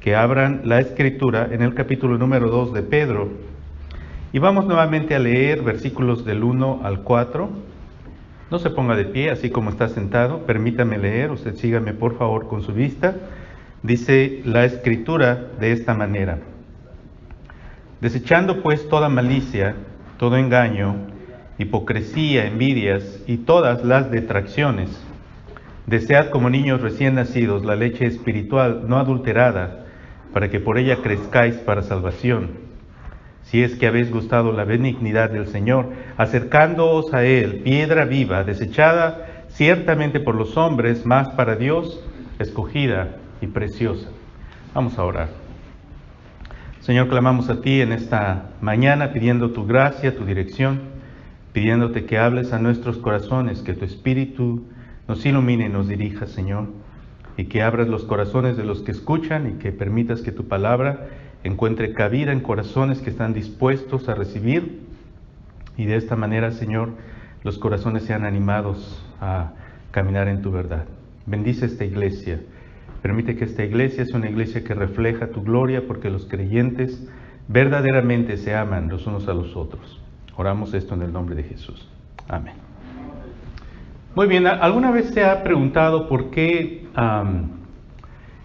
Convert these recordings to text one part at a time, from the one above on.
que abran la Escritura en el capítulo número 2 de Pedro. Y vamos nuevamente a leer versículos del 1 al 4. No se ponga de pie, así como está sentado. Permítame leer, usted sígame por favor con su vista. Dice la Escritura de esta manera: desechando pues toda malicia, todo engaño, hipocresía, envidias y todas las detracciones, desead como niños recién nacidos la leche espiritual no adulterada, para que por ella crezcáis para salvación. Si es que habéis gustado la benignidad del Señor, acercándoos a Él, piedra viva, desechada ciertamente por los hombres, mas para Dios escogida y preciosa. Vamos a orar. Señor, clamamos a ti en esta mañana pidiendo tu gracia, tu dirección, pidiéndote que hables a nuestros corazones, que tu Espíritu nos ilumine y nos dirija, Señor, y que abras los corazones de los que escuchan y que permitas que tu palabra encuentre cabida en corazones que están dispuestos a recibir, y de esta manera, Señor, los corazones sean animados a caminar en tu verdad. Bendice esta iglesia. Permite que esta iglesia sea una iglesia que refleja tu gloria, porque los creyentes verdaderamente se aman los unos a los otros. Oramos esto en el nombre de Jesús. Amén. Muy bien, ¿alguna vez se ha preguntado por qué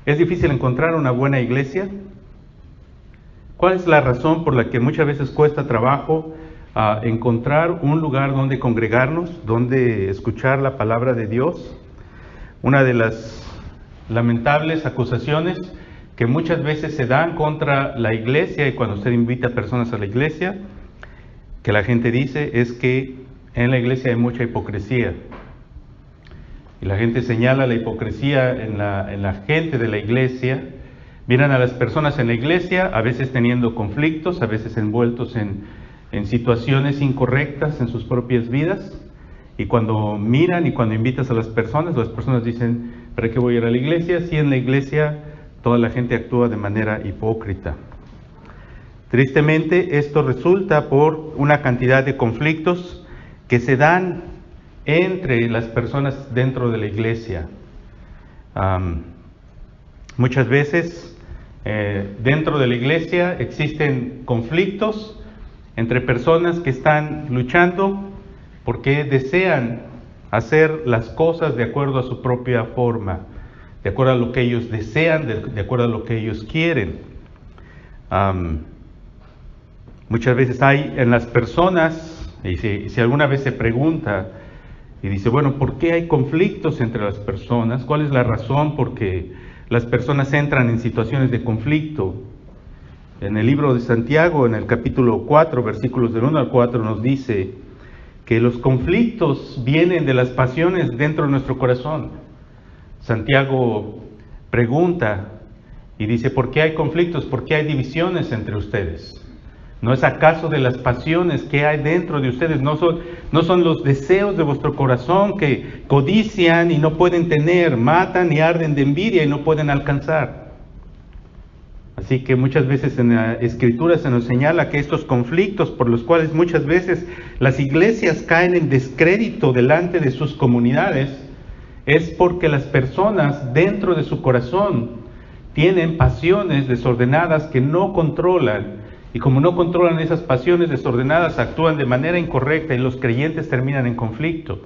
es difícil encontrar una buena iglesia? ¿Cuál es la razón por la que muchas veces cuesta trabajo encontrar un lugar donde congregarnos, donde escuchar la palabra de Dios? Una de las lamentables acusaciones que muchas veces se dan contra la iglesia, y cuando usted invita a personas a la iglesia, que la gente dice es que en la iglesia hay mucha hipocresía. Y la gente señala la hipocresía en la gente de la iglesia. Miran a las personas en la iglesia, a veces teniendo conflictos, a veces envueltos en situaciones incorrectas en sus propias vidas. Y cuando miran y cuando invitas a las personas dicen: ¿para qué voy a ir a la iglesia? Si en la iglesia toda la gente actúa de manera hipócrita. Tristemente, esto resulta por una cantidad de conflictos que se dan entre las personas dentro de la iglesia. Muchas veces dentro de la iglesia existen conflictos entre personas que están luchando porque desean hacer las cosas de acuerdo a su propia forma, de acuerdo a lo que ellos desean, de acuerdo a lo que ellos quieren. Muchas veces hay en las personas, y si alguna vez se pregunta y dice, bueno, ¿por qué hay conflictos entre las personas? ¿Cuál es la razón por qué las personas entran en situaciones de conflicto? En el libro de Santiago, en el capítulo 4, versículos del 1 al 4, nos dice que los conflictos vienen de las pasiones dentro de nuestro corazón. Santiago pregunta y dice: ¿por qué hay conflictos? ¿Por qué hay divisiones entre ustedes? ¿No es acaso de las pasiones que hay dentro de ustedes? ¿No son los deseos de vuestro corazón que codician y no pueden tener, matan y arden de envidia y no pueden alcanzar? Así que muchas veces en la Escritura se nos señala que estos conflictos por los cuales muchas veces las iglesias caen en descrédito delante de sus comunidades es porque las personas dentro de su corazón tienen pasiones desordenadas que no controlan. Y como no controlan esas pasiones desordenadas, actúan de manera incorrecta y los creyentes terminan en conflicto.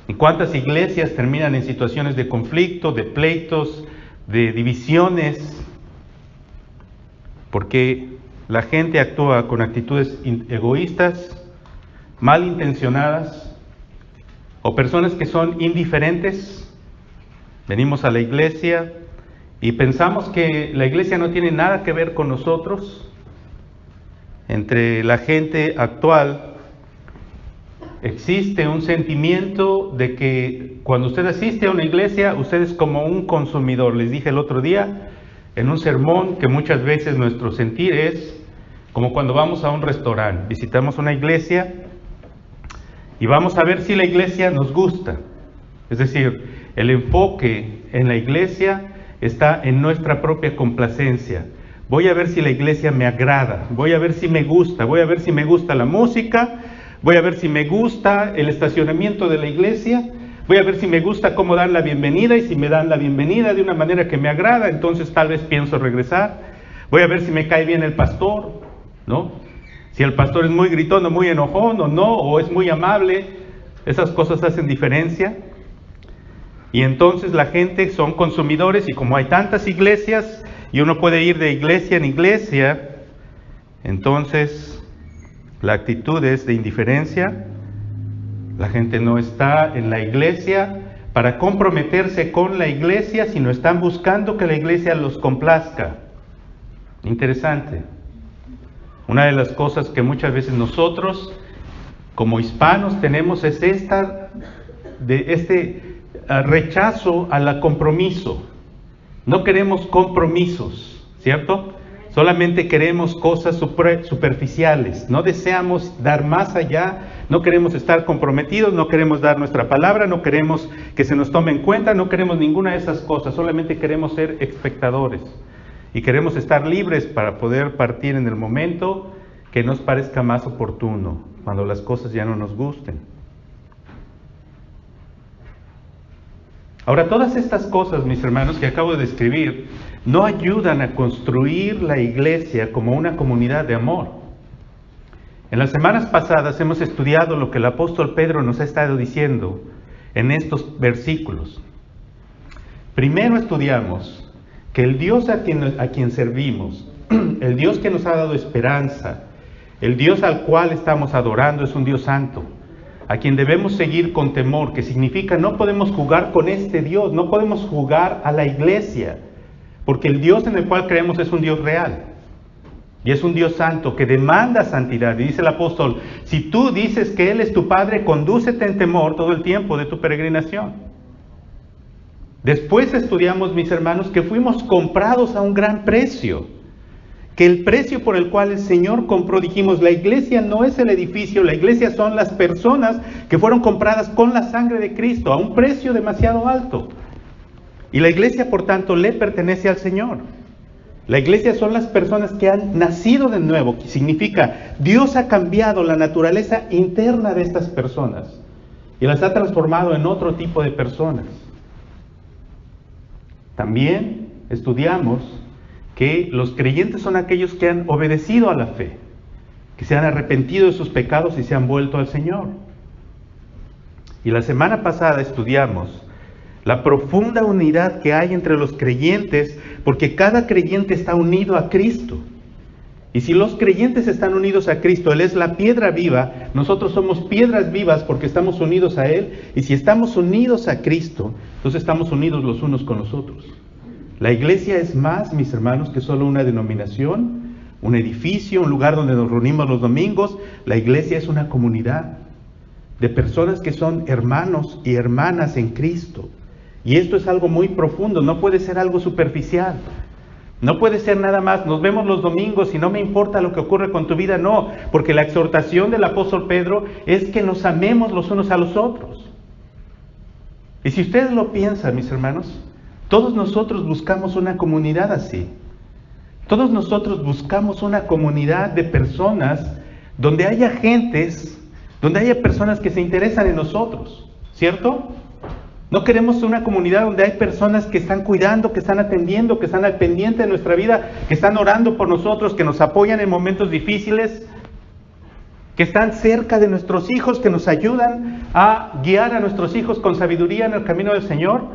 ¿Y cuántas iglesias terminan en situaciones de conflicto, de pleitos, de divisiones? Porque la gente actúa con actitudes egoístas, malintencionadas, o personas que son indiferentes. Venimos a la iglesia y pensamos que la iglesia no tiene nada que ver con nosotros. Entre la gente actual existe un sentimiento de que cuando usted asiste a una iglesia, usted es como un consumidor. Les dije el otro día en un sermón que muchas veces nuestro sentir es como cuando vamos a un restaurante, visitamos una iglesia y vamos a ver si la iglesia nos gusta. Es decir, el enfoque en la iglesia está en nuestra propia complacencia. Voy a ver si la iglesia me agrada, voy a ver si me gusta, voy a ver si me gusta la música, voy a ver si me gusta el estacionamiento de la iglesia, Voy a ver si me gusta cómo dan la bienvenida, y si me dan la bienvenida de una manera que me agrada, entonces tal vez pienso regresar. Voy a ver si me cae bien el pastor, ¿no? Si el pastor es muy gritón o muy enojón o no, o es muy amable, esas cosas hacen diferencia. Y entonces la gente son consumidores, y como hay tantas iglesias y uno puede ir de iglesia en iglesia, entonces la actitud es de indiferencia. La gente no está en la iglesia para comprometerse con la iglesia, sino están buscando que la iglesia los complazca. Interesante. Una de las cosas que muchas veces nosotros como hispanos tenemos es este rechazo al compromiso. No queremos compromisos, ¿cierto? Solamente queremos cosas superficiales. No deseamos dar más allá. No queremos estar comprometidos, no queremos dar nuestra palabra, no queremos que se nos tome en cuenta, no queremos ninguna de esas cosas. Solamente queremos ser espectadores. Y queremos estar libres para poder partir en el momento que nos parezca más oportuno, cuando las cosas ya no nos gusten. Ahora, todas estas cosas, mis hermanos, que acabo de describir, no ayudan a construir la iglesia como una comunidad de amor. En las semanas pasadas hemos estudiado lo que el apóstol Pedro nos ha estado diciendo en estos versículos. Primero estudiamos que el Dios a quien servimos, el Dios que nos ha dado esperanza, el Dios al cual estamos adorando es un Dios santo, a quien debemos seguir con temor, que significa no podemos jugar con este Dios, no podemos jugar a la iglesia, porque el Dios en el cual creemos es un Dios real. Y es un Dios santo que demanda santidad. Y dice el apóstol, si tú dices que Él es tu Padre, condúcete en temor todo el tiempo de tu peregrinación. Después estudiamos, mis hermanos, que fuimos comprados a un gran precio. Que el precio por el cual el Señor compró, dijimos, la iglesia no es el edificio, la iglesia son las personas que fueron compradas con la sangre de Cristo a un precio demasiado alto. Y la iglesia, por tanto, le pertenece al Señor. La iglesia son las personas que han nacido de nuevo, que significa Dios ha cambiado la naturaleza interna de estas personas y las ha transformado en otro tipo de personas. También estudiamos que los creyentes son aquellos que han obedecido a la fe, que se han arrepentido de sus pecados y se han vuelto al Señor. Y la semana pasada estudiamos la profunda unidad que hay entre los creyentes, porque cada creyente está unido a Cristo. Y si los creyentes están unidos a Cristo, Él es la piedra viva, nosotros somos piedras vivas porque estamos unidos a Él. Y si estamos unidos a Cristo, entonces estamos unidos los unos con los otros. La iglesia es más, mis hermanos, que solo una denominación, un edificio, un lugar donde nos reunimos los domingos. La iglesia es una comunidad de personas que son hermanos y hermanas en Cristo. Y esto es algo muy profundo, no puede ser algo superficial. No puede ser nada más, nos vemos los domingos y no me importa lo que ocurre con tu vida, no. Porque la exhortación del apóstol Pedro es que nos amemos los unos a los otros. Y si ustedes lo piensan, mis hermanos, todos nosotros buscamos una comunidad así. Todos nosotros buscamos una comunidad de personas donde haya gentes, donde haya personas que se interesan en nosotros, ¿cierto? No queremos una comunidad donde hay personas que están cuidando, que están atendiendo, que están al pendiente de nuestra vida, que están orando por nosotros, que nos apoyan en momentos difíciles, que están cerca de nuestros hijos, que nos ayudan a guiar a nuestros hijos con sabiduría en el camino del Señor.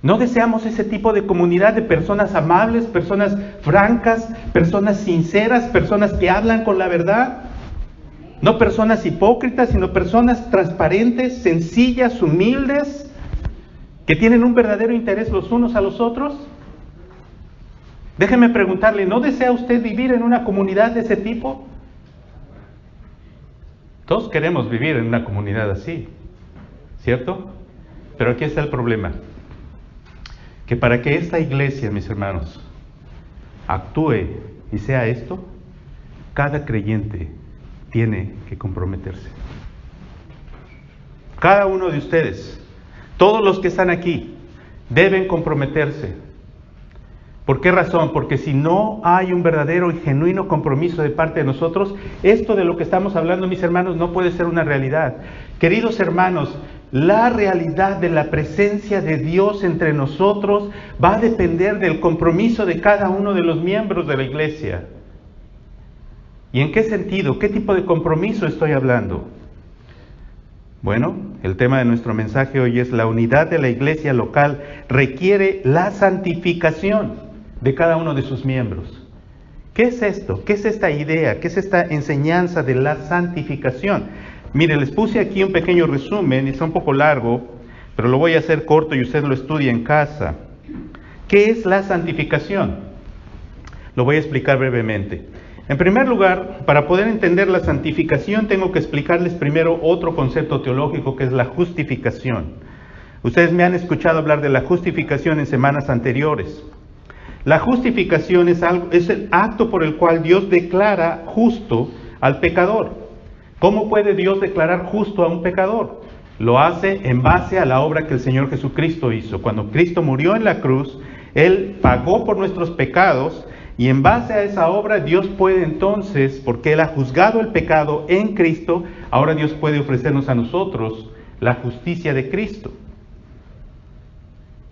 No deseamos ese tipo de comunidad de personas amables, personas francas, personas sinceras, personas que hablan con la verdad. No personas hipócritas, sino personas transparentes, sencillas, humildes, que tienen un verdadero interés los unos a los otros. Déjeme preguntarle, ¿no desea usted vivir en una comunidad de ese tipo? Todos queremos vivir en una comunidad así, ¿cierto? Pero aquí está el problema. Que para que esta iglesia, mis hermanos, actúe y sea esto, cada creyente tiene que comprometerse. Cada uno de ustedes, todos los que están aquí, deben comprometerse. ¿Por qué razón? Porque si no hay un verdadero y genuino compromiso de parte de nosotros, esto de lo que estamos hablando, mis hermanos, no puede ser una realidad. Queridos hermanos, la realidad de la presencia de Dios entre nosotros va a depender del compromiso de cada uno de los miembros de la iglesia. ¿Y en qué sentido? ¿Qué tipo de compromiso estoy hablando? Bueno, el tema de nuestro mensaje hoy es: la unidad de la iglesia local requiere la santificación de cada uno de sus miembros. ¿Qué es esto? ¿Qué es esta idea? ¿Qué es esta enseñanza de la santificación? Mire, les puse aquí un pequeño resumen, está un poco largo, pero lo voy a hacer corto y usted lo estudia en casa. ¿Qué es la santificación? Lo voy a explicar brevemente. En primer lugar, para poder entender la santificación, tengo que explicarles primero otro concepto teológico, que es la justificación. Ustedes me han escuchado hablar de la justificación en semanas anteriores. La justificación es el acto por el cual Dios declara justo al pecador. ¿Cómo puede Dios declarar justo a un pecador? Lo hace en base a la obra que el Señor Jesucristo hizo. Cuando Cristo murió en la cruz, Él pagó por nuestros pecados, y en base a esa obra Dios puede entonces, porque Él ha juzgado el pecado en Cristo, ahora Dios puede ofrecernos a nosotros la justicia de Cristo.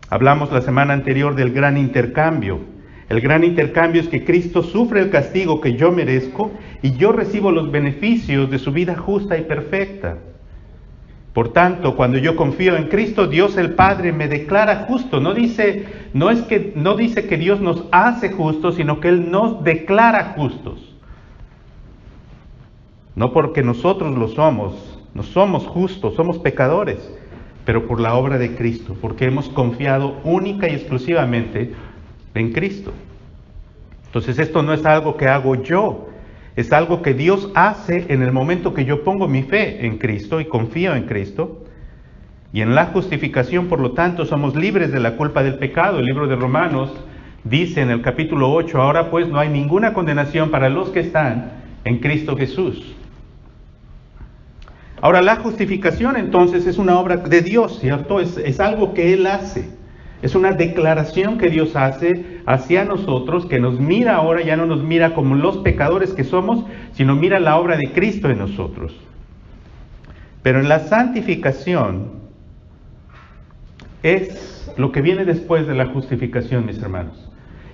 Hablamos la semana anterior del gran intercambio. El gran intercambio es que Cristo sufre el castigo que yo merezco y yo recibo los beneficios de su vida justa y perfecta. Por tanto, cuando yo confío en Cristo, Dios el Padre me declara justo. No dice que Dios nos hace justos, sino que Él nos declara justos. No porque nosotros lo somos, no somos justos, somos pecadores, pero por la obra de Cristo, porque hemos confiado única y exclusivamente en Cristo. Entonces esto no es algo que hago yo, es algo que Dios hace en el momento que yo pongo mi fe en Cristo y confío en Cristo. Y en la justificación, por lo tanto, somos libres de la culpa del pecado. El libro de Romanos dice en el capítulo 8, ahora pues no hay ninguna condenación para los que están en Cristo Jesús. Ahora, la justificación entonces es una obra de Dios, ¿cierto? Es algo que Él hace. Es una declaración que Dios hace hacia nosotros, que nos mira ahora, ya no nos mira como los pecadores que somos, sino mira la obra de Cristo en nosotros. Pero en la santificación es lo que viene después de la justificación, mis hermanos.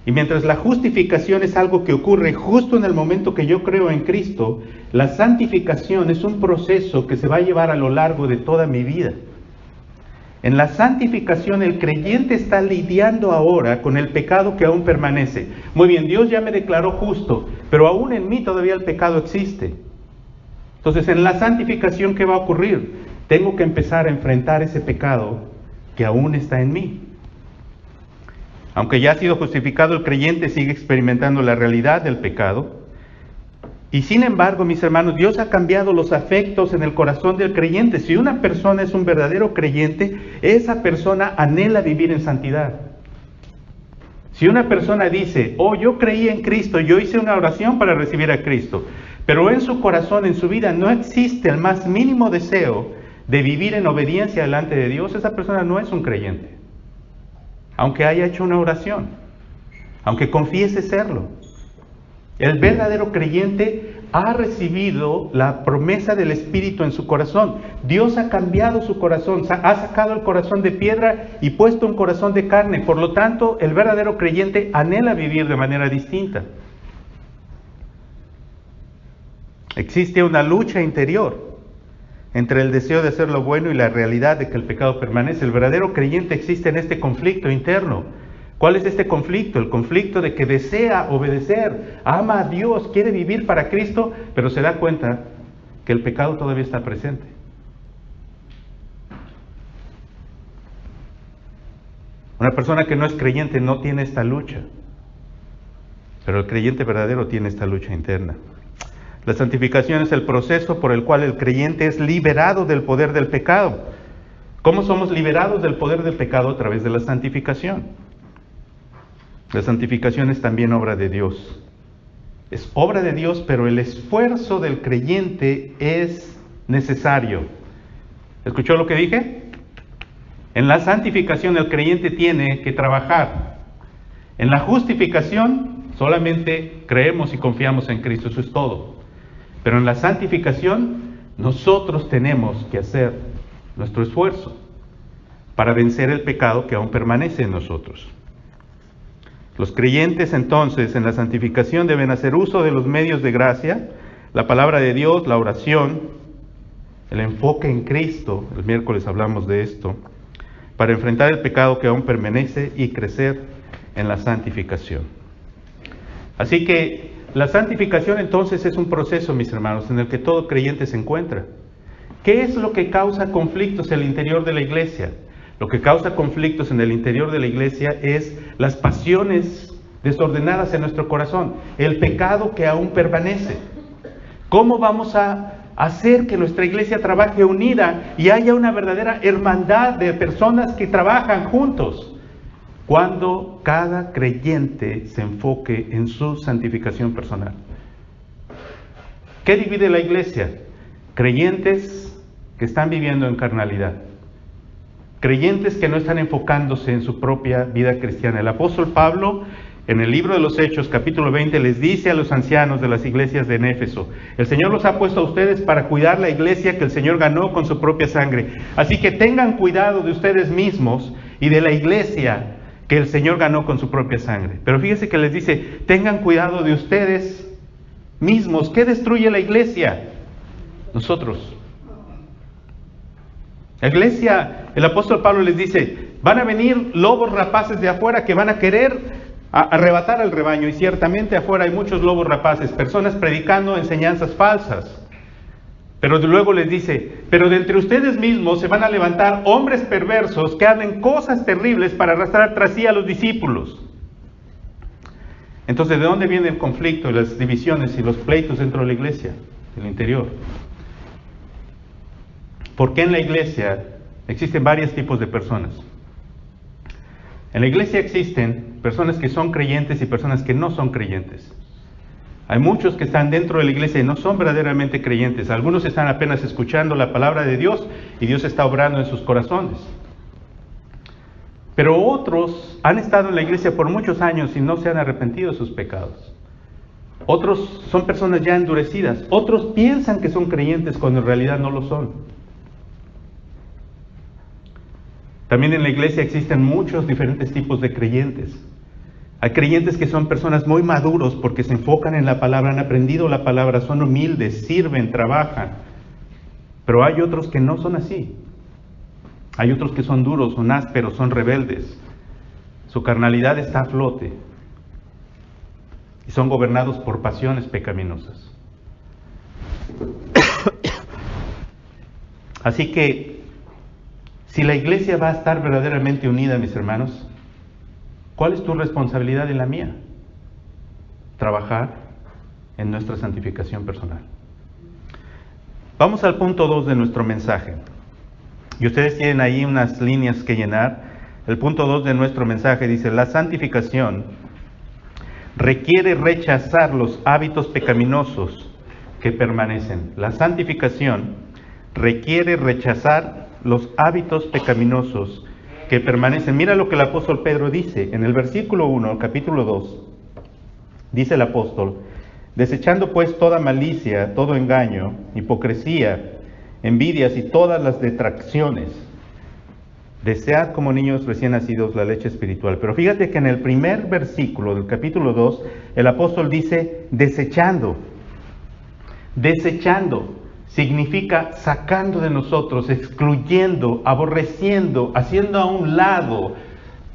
Y mientras la justificación es algo que ocurre justo en el momento que yo creo en Cristo, la santificación es un proceso que se va a llevar a lo largo de toda mi vida. En la santificación el creyente está lidiando ahora con el pecado que aún permanece. Muy bien, Dios ya me declaró justo, pero aún en mí todavía el pecado existe. Entonces, en la santificación, ¿qué va a ocurrir? Tengo que empezar a enfrentar ese pecado que aún está en mí. Aunque ya ha sido justificado, el creyente sigue experimentando la realidad del pecado. Y sin embargo, mis hermanos, Dios ha cambiado los afectos en el corazón del creyente. Si una persona es un verdadero creyente, esa persona anhela vivir en santidad. Si una persona dice, oh, yo creí en Cristo, yo hice una oración para recibir a Cristo, pero en su corazón, en su vida, no existe el más mínimo deseo de vivir en obediencia delante de Dios, esa persona no es un creyente. Aunque haya hecho una oración, aunque confiese serlo. El verdadero creyente ha recibido la promesa del Espíritu en su corazón. Dios ha cambiado su corazón, ha sacado el corazón de piedra y puesto un corazón de carne. Por lo tanto, el verdadero creyente anhela vivir de manera distinta. Existe una lucha interior entre el deseo de hacer lo bueno y la realidad de que el pecado permanece. El verdadero creyente existe en este conflicto interno. ¿Cuál es este conflicto? El conflicto de que desea obedecer, ama a Dios, quiere vivir para Cristo, pero se da cuenta que el pecado todavía está presente. Una persona que no es creyente no tiene esta lucha, pero el creyente verdadero tiene esta lucha interna. La santificación es el proceso por el cual el creyente es liberado del poder del pecado. ¿Cómo somos liberados del poder del pecado? A través de la santificación. La santificación es también obra de Dios. Es obra de Dios, pero el esfuerzo del creyente es necesario. ¿Escuchó lo que dije? En la santificación el creyente tiene que trabajar. En la justificación solamente creemos y confiamos en Cristo, eso es todo. Pero en la santificación nosotros tenemos que hacer nuestro esfuerzo para vencer el pecado que aún permanece en nosotros. Los creyentes entonces en la santificación deben hacer uso de los medios de gracia, la palabra de Dios, la oración, el enfoque en Cristo, el miércoles hablamos de esto, para enfrentar el pecado que aún permanece y crecer en la santificación. Así que la santificación entonces es un proceso, mis hermanos, en el que todo creyente se encuentra. ¿Qué es lo que causa conflictos en el interior de la iglesia? Lo que causa conflictos en el interior de la iglesia es las pasiones desordenadas en nuestro corazón, el pecado que aún permanece. ¿Cómo vamos a hacer que nuestra iglesia trabaje unida y haya una verdadera hermandad de personas que trabajan juntos? Cuando cada creyente se enfoque en su santificación personal. ¿Qué divide la iglesia? Creyentes que están viviendo en carnalidad. Creyentes que no están enfocándose en su propia vida cristiana. El apóstol Pablo, en el libro de los Hechos, capítulo 20, les dice a los ancianos de las iglesias de Éfeso: el Señor los ha puesto a ustedes para cuidar la iglesia que el Señor ganó con su propia sangre. Así que tengan cuidado de ustedes mismos y de la iglesia que el Señor ganó con su propia sangre. Pero fíjese que les dice: tengan cuidado de ustedes mismos. ¿Qué destruye la iglesia? Nosotros. La iglesia, el apóstol Pablo les dice: van a venir lobos rapaces de afuera que van a querer arrebatar al rebaño. Y ciertamente afuera hay muchos lobos rapaces, personas predicando enseñanzas falsas. Pero luego les dice: pero de entre ustedes mismos se van a levantar hombres perversos que hablen cosas terribles para arrastrar tras sí a los discípulos. Entonces, ¿de dónde viene el conflicto, las divisiones y los pleitos dentro de la iglesia, del interior? Porque en la iglesia existen varios tipos de personas. En la iglesia existen personas que son creyentes y personas que no son creyentes. Hay muchos que están dentro de la iglesia y no son verdaderamente creyentes. Algunos están apenas escuchando la palabra de Dios y Dios está obrando en sus corazones. Pero otros han estado en la iglesia por muchos años y no se han arrepentido de sus pecados. Otros son personas ya endurecidas. Otros piensan que son creyentes cuando en realidad no lo son. También en la iglesia existen muchos diferentes tipos de creyentes. Hay creyentes que son personas muy maduros porque se enfocan en la palabra, han aprendido la palabra, son humildes, sirven, trabajan. Pero hay otros que no son así. Hay otros que son duros, son ásperos, son rebeldes. Su carnalidad está a flote. Y son gobernados por pasiones pecaminosas. Así que, si la iglesia va a estar verdaderamente unida, mis hermanos, ¿cuál es tu responsabilidad y la mía? Trabajar en nuestra santificación personal. Vamos al punto 2 de nuestro mensaje. Y ustedes tienen ahí unas líneas que llenar. El punto 2 de nuestro mensaje dice: la santificación requiere rechazar los hábitos pecaminosos que permanecen. La santificación requiere rechazar los hábitos pecaminosos que permanecen. Mira lo que el apóstol Pedro dice en el versículo 1, capítulo 2. Dice el apóstol: desechando pues toda malicia, todo engaño, hipocresía, envidias y todas las detracciones, desead como niños recién nacidos la leche espiritual. Pero fíjate que en el primer versículo del capítulo 2, el apóstol dice desechando. Desechando significa sacando de nosotros, excluyendo, aborreciendo, haciendo a un lado,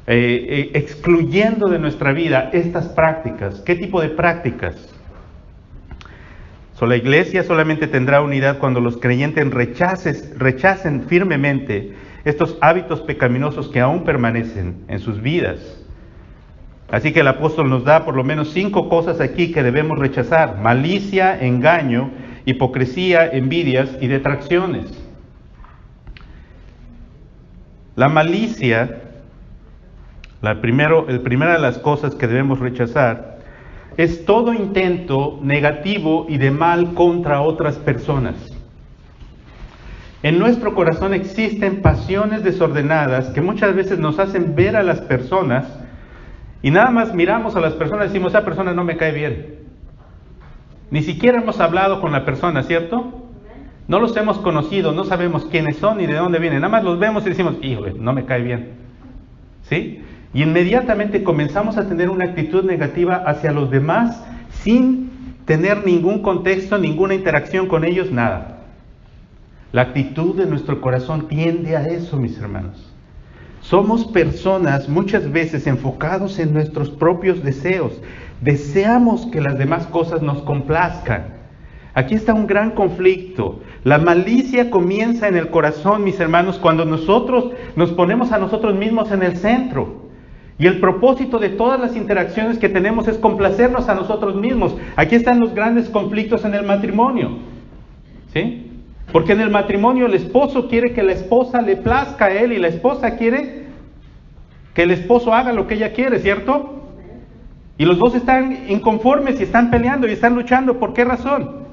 excluyendo de nuestra vida estas prácticas. ¿Qué tipo de prácticas? La iglesia solamente tendrá unidad cuando los creyentes rechacen firmemente estos hábitos pecaminosos que aún permanecen en sus vidas. Así que el apóstol nos da por lo menos 5 cosas aquí que debemos rechazar: malicia, engaño, hipocresía, envidias y detracciones. La malicia, la primera de las cosas que debemos rechazar, es todo intento negativo y de mal contra otras personas. En nuestro corazón existen pasiones desordenadas que muchas veces nos hacen ver a las personas y nada más miramos a las personas y decimos: esa persona no me cae bien. Ni siquiera hemos hablado con la persona, ¿cierto? No los hemos conocido, no sabemos quiénes son ni de dónde vienen. Nada más los vemos y decimos, híjole, no me cae bien. ¿Sí? Y inmediatamente comenzamos a tener una actitud negativa hacia los demás sin tener ningún contexto, ninguna interacción con ellos, nada. La actitud de nuestro corazón tiende a eso, mis hermanos. Somos personas muchas veces enfocados en nuestros propios deseos. Deseamos que las demás cosas nos complazcan. Aquí está un gran conflicto. La malicia comienza en el corazón, mis hermanos, cuando nosotros nos ponemos a nosotros mismos en el centro. Y el propósito de todas las interacciones que tenemos es complacernos a nosotros mismos. Aquí están los grandes conflictos en el matrimonio. ¿Sí? Porque en el matrimonio el esposo quiere que la esposa le plazca a él y la esposa quiere que el esposo haga lo que ella quiere, ¿cierto? Y los dos están inconformes y están peleando y están luchando. ¿Por qué razón?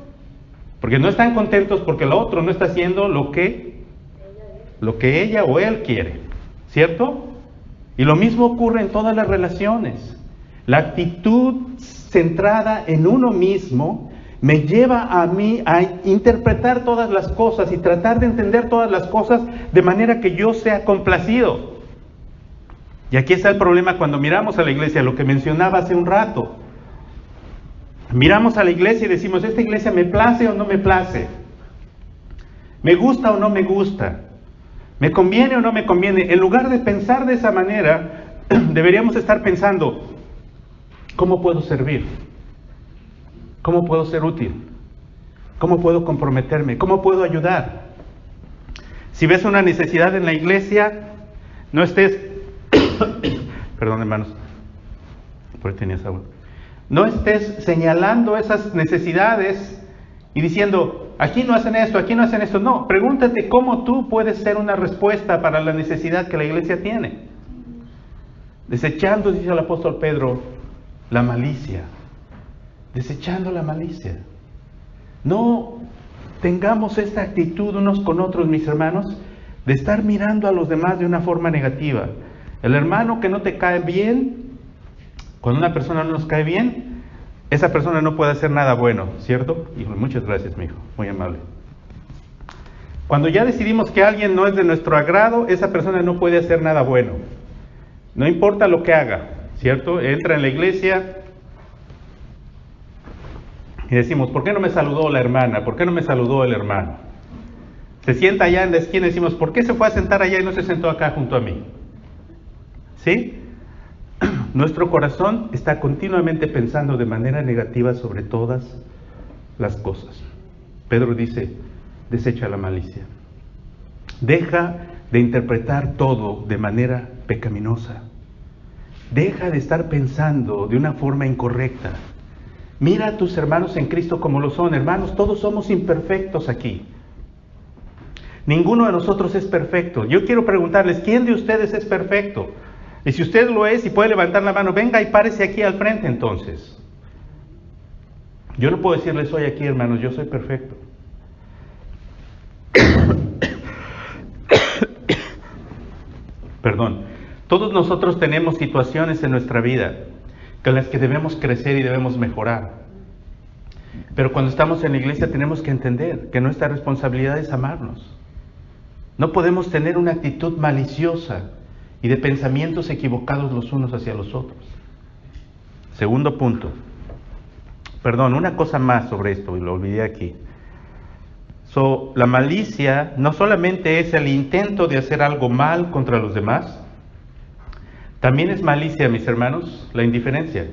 Porque no están contentos porque el otro no está haciendo lo que ella o él quiere, ¿cierto? Y lo mismo ocurre en todas las relaciones. La actitud centrada en uno mismo me lleva a mí a interpretar todas las cosas y tratar de entender todas las cosas de manera que yo sea complacido. Y aquí está el problema cuando miramos a la iglesia, lo que mencionaba hace un rato. Miramos a la iglesia y decimos, ¿esta iglesia me place o no me place? ¿Me gusta o no me gusta? ¿Me conviene o no me conviene? En lugar de pensar de esa manera, deberíamos estar pensando, ¿cómo puedo servir? ¿Cómo puedo ser útil? ¿Cómo puedo comprometerme? ¿Cómo puedo ayudar? Si ves una necesidad en la iglesia, no estés, perdón hermanos, por ahí tenías agua. No estés señalando esas necesidades y diciendo, aquí no hacen esto, aquí no hacen esto. No, pregúntate cómo tú puedes ser una respuesta para la necesidad que la iglesia tiene. Desechando, dice el apóstol Pedro, la malicia. Desechando la malicia. No tengamos esta actitud unos con otros, mis hermanos, de estar mirando a los demás de una forma negativa. El hermano que no te cae bien, cuando una persona no nos cae bien, esa persona no puede hacer nada bueno, ¿cierto? Hijo, muchas gracias, mi hijo, muy amable. Cuando ya decidimos que alguien no es de nuestro agrado, esa persona no puede hacer nada bueno. No importa lo que haga, ¿cierto? Entra en la iglesia y decimos, ¿por qué no me saludó la hermana? ¿Por qué no me saludó el hermano? Se sienta allá en la esquina y decimos, ¿por qué se fue a sentar allá y no se sentó acá junto a mí? ¿Sí? Nuestro corazón está continuamente pensando de manera negativa sobre todas las cosas. Pedro dice, desecha la malicia. Deja de interpretar todo de manera pecaminosa. Deja de estar pensando de una forma incorrecta. Mira a tus hermanos en Cristo como lo son. Hermanos, todos somos imperfectos aquí. Ninguno de nosotros es perfecto. Yo quiero preguntarles, ¿quién de ustedes es perfecto? Y si usted lo es y puede levantar la mano, venga y párese aquí al frente entonces. Yo no puedo decirles hoy aquí, hermanos, yo soy perfecto. Perdón. Todos nosotros tenemos situaciones en nuestra vida con las que debemos crecer y debemos mejorar. Pero cuando estamos en la iglesia tenemos que entender que nuestra responsabilidad es amarnos. No podemos tener una actitud maliciosa y de pensamientos equivocados los unos hacia los otros. Segundo punto. Perdón, una cosa más sobre esto, y lo olvidé aquí. La malicia no solamente es el intento de hacer algo mal contra los demás, también es malicia, mis hermanos, la indiferencia.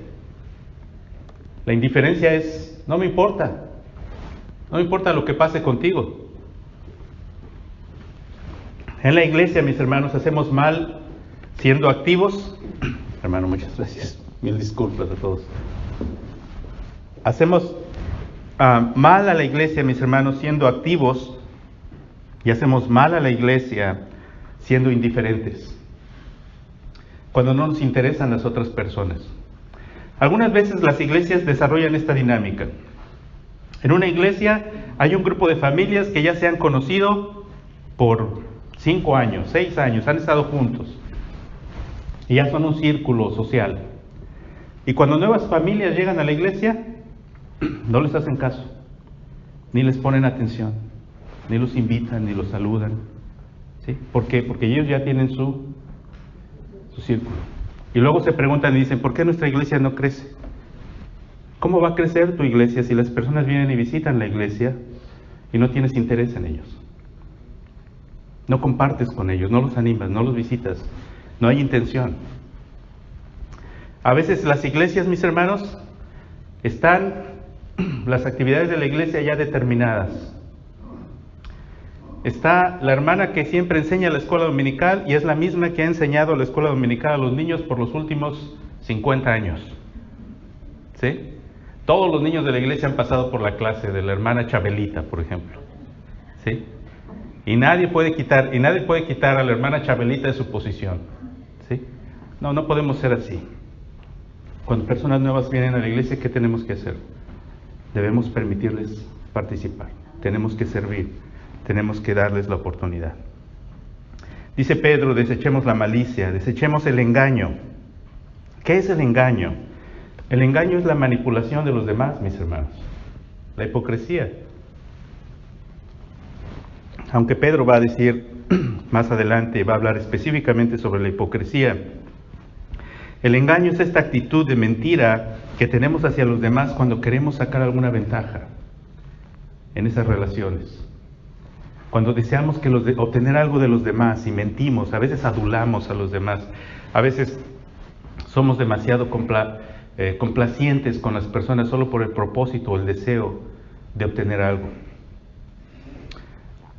La indiferencia es, no me importa lo que pase contigo. En la iglesia, mis hermanos, hacemos mal siendo activos. Hermano, muchas gracias. Mil disculpas a todos. Hacemos mal a la iglesia, mis hermanos, siendo activos, y hacemos mal a la iglesia siendo indiferentes, cuando no nos interesan las otras personas. Algunas veces las iglesias desarrollan esta dinámica. En una iglesia hay un grupo de familias que ya se han conocido por 5 años, 6 años, han estado juntos y ya son un círculo social. Y cuando nuevas familias llegan a la iglesia, no les hacen caso, ni les ponen atención. ni los invitan, ni los saludan. ¿Sí? ¿Por qué? Porque ellos ya tienen su círculo. Y luego se preguntan y dicen, ¿por qué nuestra iglesia no crece? ¿Cómo va a crecer tu iglesia si las personas vienen y visitan la iglesia y no tienes interés en ellos? No compartes con ellos, no los animas, no los visitas, no hay intención. A veces las iglesias, mis hermanos, están las actividades de la iglesia ya determinadas. Está la hermana que siempre enseña la escuela dominical y es la misma que ha enseñado la escuela dominical a los niños por los últimos 50 años. ¿Sí? Todos los niños de la iglesia han pasado por la clase de la hermana Chabelita, por ejemplo. ¿Sí? Y nadie puede quitar a la hermana Chabelita de su posición. ¿Sí? No podemos ser así. Cuando personas nuevas vienen a la iglesia, ¿qué tenemos que hacer? Debemos permitirles participar. Tenemos que servir. Tenemos que darles la oportunidad. Dice Pedro, desechemos la malicia, desechemos el engaño. ¿Qué es el engaño? El engaño es la manipulación de los demás, mis hermanos. La hipocresía. Aunque Pedro va a decir más adelante, va a hablar específicamente sobre la hipocresía. El engaño es esta actitud de mentira que tenemos hacia los demás cuando queremos sacar alguna ventaja en esas relaciones. Cuando deseamos obtener algo de los demás y mentimos, a veces adulamos a los demás, a veces somos demasiado complacientes con las personas solo por el propósito o el deseo de obtener algo.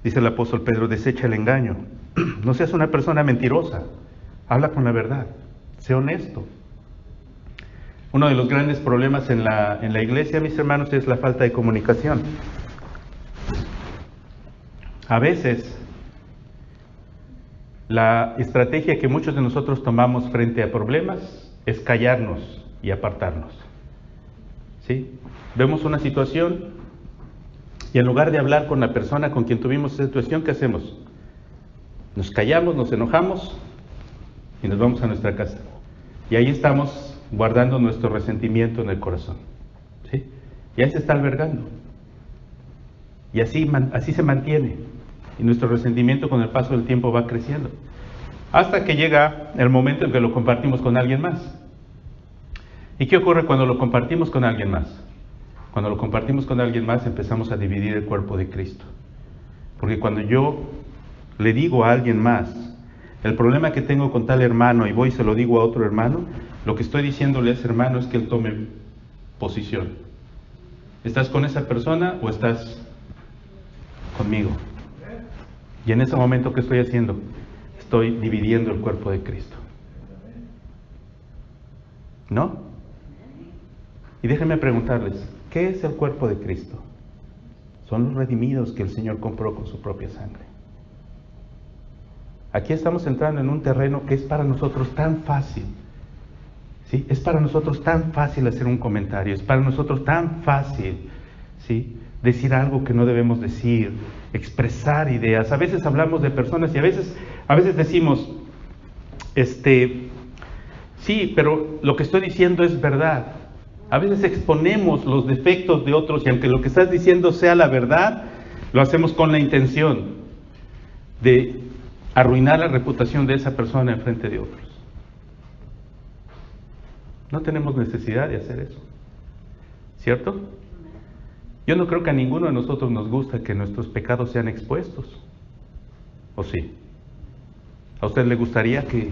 Dice el apóstol Pedro, desecha el engaño. No seas una persona mentirosa, habla con la verdad, sé honesto. Uno de los grandes problemas en la iglesia, mis hermanos, es la falta de comunicación. A veces, la estrategia que muchos de nosotros tomamos frente a problemas es callarnos y apartarnos. ¿Sí? Vemos una situación y en lugar de hablar con la persona con quien tuvimos esa situación, ¿qué hacemos? Nos callamos, nos enojamos y nos vamos a nuestra casa. Y ahí estamos guardando nuestro resentimiento en el corazón. ¿Sí? Y ahí se está albergando. Y así se mantiene. Y nuestro resentimiento con el paso del tiempo va creciendo. Hasta que llega el momento en que lo compartimos con alguien más. ¿Y qué ocurre cuando lo compartimos con alguien más? Cuando lo compartimos con alguien más empezamos a dividir el cuerpo de Cristo. Porque cuando yo le digo a alguien más el problema que tengo con tal hermano y voy y se lo digo a otro hermano, lo que estoy diciéndole a ese hermano es que él tome posición. ¿Estás con esa persona o estás conmigo? Y en ese momento, ¿qué estoy haciendo? Estoy dividiendo el cuerpo de Cristo. ¿No? Y déjenme preguntarles, ¿qué es el cuerpo de Cristo? Son los redimidos que el Señor compró con su propia sangre. Aquí estamos entrando en un terreno que es para nosotros tan fácil. ¿Sí? Es para nosotros tan fácil hacer un comentario, es para nosotros tan fácil, ¿sí?, decir algo que no debemos decir, expresar ideas. A veces hablamos de personas y a veces decimos, sí, pero lo que estoy diciendo es verdad. A veces exponemos los defectos de otros y aunque lo que estás diciendo sea la verdad, lo hacemos con la intención de arruinar la reputación de esa persona en frente de otros. No tenemos necesidad de hacer eso, ¿cierto? Yo no creo que a ninguno de nosotros nos gusta que nuestros pecados sean expuestos. ¿O sí? ¿A usted le gustaría que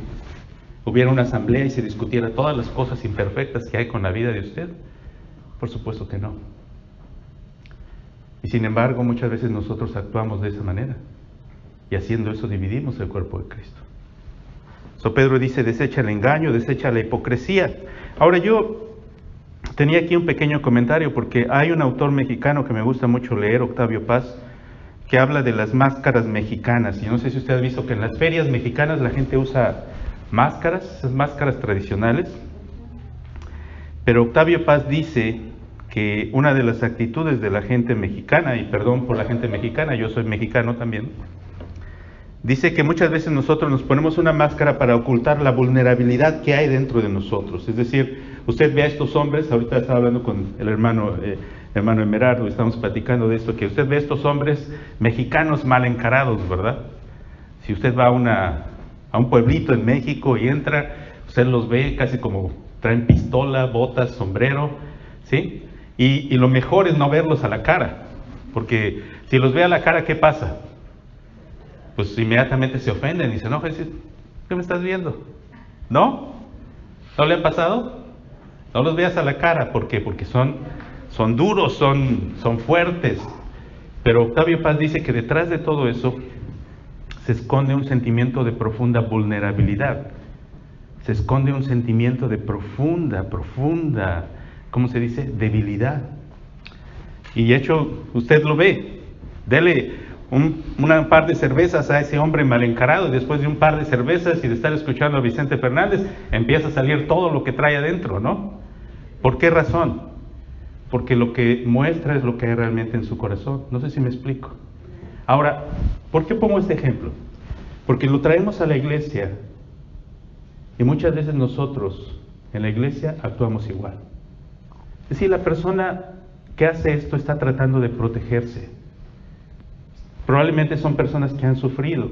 hubiera una asamblea y se discutiera todas las cosas imperfectas que hay con la vida de usted? Por supuesto que no. Y sin embargo, muchas veces nosotros actuamos de esa manera. Y haciendo eso dividimos el cuerpo de Cristo. Pedro dice, desecha el engaño, desecha la hipocresía. Ahora yo tenía aquí un pequeño comentario porque hay un autor mexicano que me gusta mucho leer, Octavio Paz, que habla de las máscaras mexicanas. Y no sé si usted ha visto que en las ferias mexicanas la gente usa máscaras, esas máscaras tradicionales. Pero Octavio Paz dice que una de las actitudes de la gente mexicana, y perdón por la gente mexicana, yo soy mexicano también, dice que muchas veces nosotros nos ponemos una máscara para ocultar la vulnerabilidad que hay dentro de nosotros. Es decir, usted ve a estos hombres, ahorita estaba hablando con el hermano hermano Emerardo, estamos platicando de esto, que usted ve estos hombres mexicanos mal encarados, ¿verdad? Si usted va a un pueblito en México y entra, usted los ve casi como traen pistola, botas, sombrero, ¿sí? Y lo mejor es no verlos a la cara, porque si los ve a la cara, ¿qué pasa? Pues inmediatamente se ofenden y se enojan y dicen, ¿qué me estás viendo? ¿No? ¿No le ha pasado? No los veas a la cara, ¿por qué? Porque son duros, son fuertes. Pero Octavio Paz dice que detrás de todo eso se esconde un sentimiento de profunda vulnerabilidad. Se esconde un sentimiento de profunda, ¿cómo se dice? Debilidad. Y de hecho, usted lo ve. Dele un par de cervezas a ese hombre mal encarado, y después de un par de cervezas y de estar escuchando a Vicente Fernández, empieza a salir todo lo que trae adentro, ¿no? ¿Por qué razón? Porque lo que muestra es lo que hay realmente en su corazón. No sé si me explico. Ahora, ¿por qué pongo este ejemplo? Porque lo traemos a la iglesia y muchas veces nosotros en la iglesia actuamos igual. Es decir, la persona que hace esto está tratando de protegerse. Probablemente son personas que han sufrido,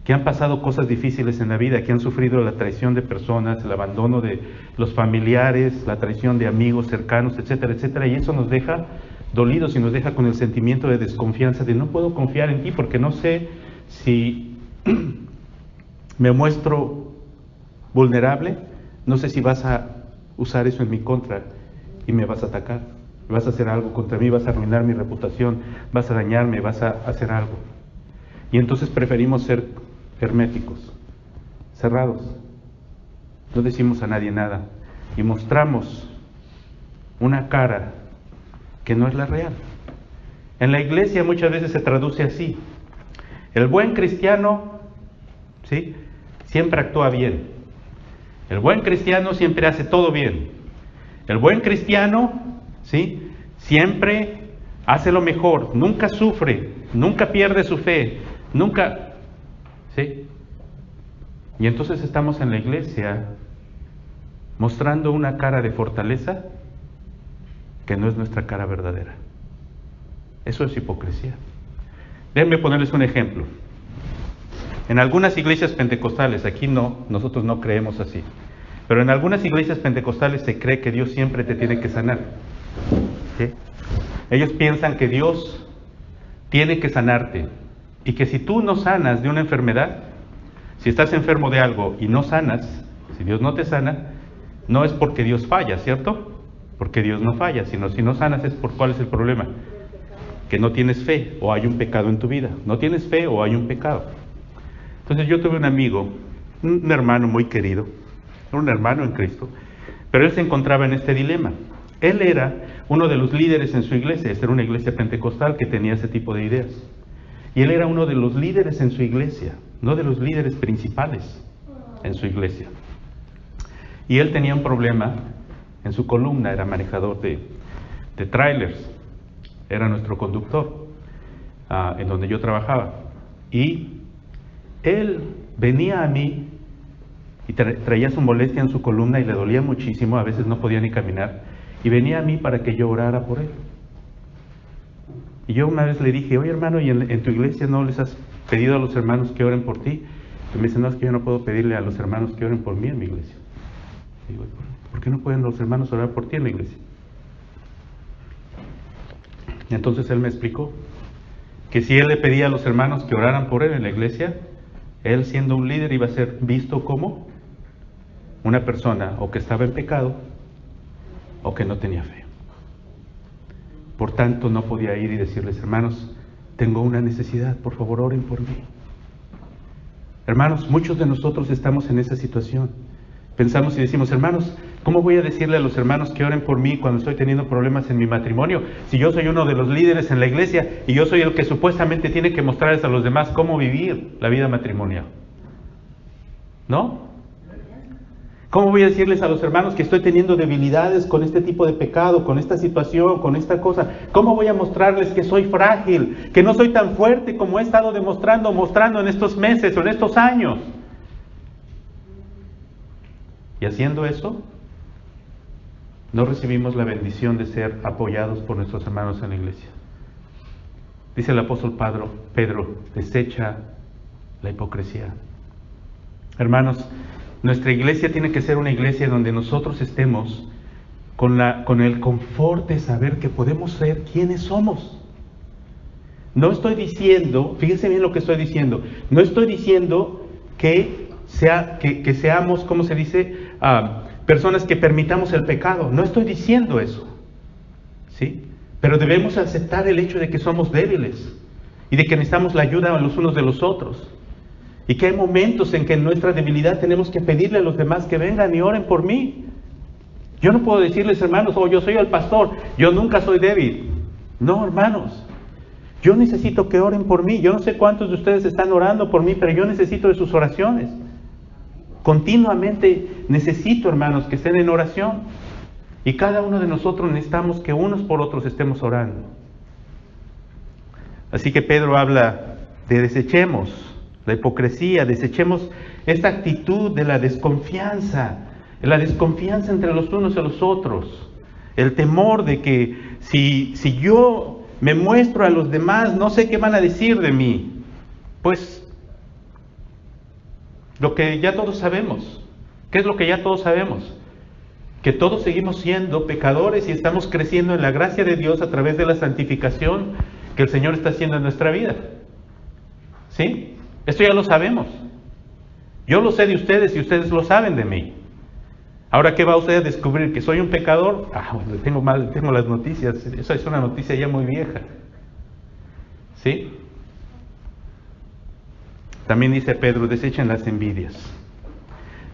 que han pasado cosas difíciles en la vida, que han sufrido la traición de personas, el abandono de los familiares, la traición de amigos cercanos, etcétera, etcétera, y eso nos deja dolidos y nos deja con el sentimiento de desconfianza, de no puedo confiar en ti porque no sé si me muestro vulnerable, no sé si vas a usar eso en mi contra y me vas a atacar, vas a hacer algo contra mí, vas a arruinar mi reputación, vas a dañarme, vas a hacer algo. Y entonces preferimos ser herméticos, cerrados, no decimos a nadie nada y mostramos una cara que no es la real. En la iglesia muchas veces se traduce así: el buen cristiano, ¿sí?, siempre actúa bien. El buen cristiano siempre hace todo bien. El buen cristiano, ¿sí?, siempre hace lo mejor, nunca sufre, nunca pierde su fe, nunca, ¿sí? Y entonces estamos en la iglesia mostrando una cara de fortaleza que no es nuestra cara verdadera. Eso es hipocresía. Déjenme ponerles un ejemplo. En algunas iglesias pentecostales, aquí no, nosotros no creemos así, pero en algunas iglesias pentecostales se cree que Dios siempre te tiene que sanar. ¿Sí? Ellos piensan que Dios tiene que sanarte y que si tú no sanas de una enfermedad, si estás enfermo de algo y no sanas, si Dios no te sana, no es porque Dios falla, ¿cierto? Porque Dios no falla, sino si no sanas es por cuál es el problema. Que no tienes fe o hay un pecado en tu vida. No tienes fe o hay un pecado. Entonces yo tuve un amigo, un hermano muy querido, un hermano en Cristo, pero él se encontraba en este dilema. Él era uno de los líderes en su iglesia, esta era una iglesia pentecostal que tenía ese tipo de ideas. Y él era uno de los líderes en su iglesia, no de los líderes principales en su iglesia. Y él tenía un problema en su columna, era manejador de trailers, era nuestro conductor en donde yo trabajaba. Y él venía a mí y traía su molestia en su columna y le dolía muchísimo, a veces no podía ni caminar, y venía a mí para que yo orara por él. Y yo una vez le dije, oye hermano, ¿y en tu iglesia no les has pedido a los hermanos que oren por ti? Y me dice, no, es que yo no puedo pedirle a los hermanos que oren por mí en mi iglesia. Y digo, ¿por qué no pueden los hermanos orar por ti en la iglesia? Y entonces él me explicó que si él le pedía a los hermanos que oraran por él en la iglesia, él siendo un líder iba a ser visto como una persona o que estaba en pecado o que no tenía fe. Por tanto, no podía ir y decirles, hermanos, tengo una necesidad, por favor oren por mí. Hermanos, muchos de nosotros estamos en esa situación. Pensamos y decimos, hermanos, ¿cómo voy a decirle a los hermanos que oren por mí cuando estoy teniendo problemas en mi matrimonio? Si yo soy uno de los líderes en la iglesia y yo soy el que supuestamente tiene que mostrarles a los demás cómo vivir la vida matrimonial. ¿No? ¿Cómo voy a decirles a los hermanos que estoy teniendo debilidades con este tipo de pecado, con esta situación, con esta cosa? ¿Cómo voy a mostrarles que soy frágil, que no soy tan fuerte como he estado mostrando en estos meses o en estos años? Y haciendo eso, no recibimos la bendición de ser apoyados por nuestros hermanos en la iglesia. Dice el apóstol Pedro, desecha la hipocresía. Hermanos, nuestra iglesia tiene que ser una iglesia donde nosotros estemos con el confort de saber que podemos ser quienes somos. No estoy diciendo, fíjense bien lo que estoy diciendo, no estoy diciendo que seamos, ¿cómo se dice? Personas que permitamos el pecado. No estoy diciendo eso, ¿sí? Pero debemos aceptar el hecho de que somos débiles y de que necesitamos la ayuda los unos de los otros. Y que hay momentos en que en nuestra debilidad tenemos que pedirle a los demás que vengan y oren por mí. Yo no puedo decirles, hermanos, yo soy el pastor, yo nunca soy débil. No, hermanos. Yo necesito que oren por mí. Yo no sé cuántos de ustedes están orando por mí, pero yo necesito de sus oraciones. Continuamente necesito, hermanos, que estén en oración. Y cada uno de nosotros necesitamos que unos por otros estemos orando. Así que Pedro habla de desechemos la hipocresía, desechemos esta actitud de la desconfianza entre los unos y los otros. El temor de que si yo me muestro a los demás, no sé qué van a decir de mí. Pues, lo que ya todos sabemos. ¿Qué es lo que ya todos sabemos? Que todos seguimos siendo pecadores y estamos creciendo en la gracia de Dios a través de la santificación que el Señor está haciendo en nuestra vida. ¿Sí? Esto ya lo sabemos. Yo lo sé de ustedes y ustedes lo saben de mí. Ahora, ¿qué va usted a descubrir? ¿Que soy un pecador? Bueno, tengo las noticias. Esa es una noticia ya muy vieja. ¿Sí? También dice Pedro, desechen las envidias.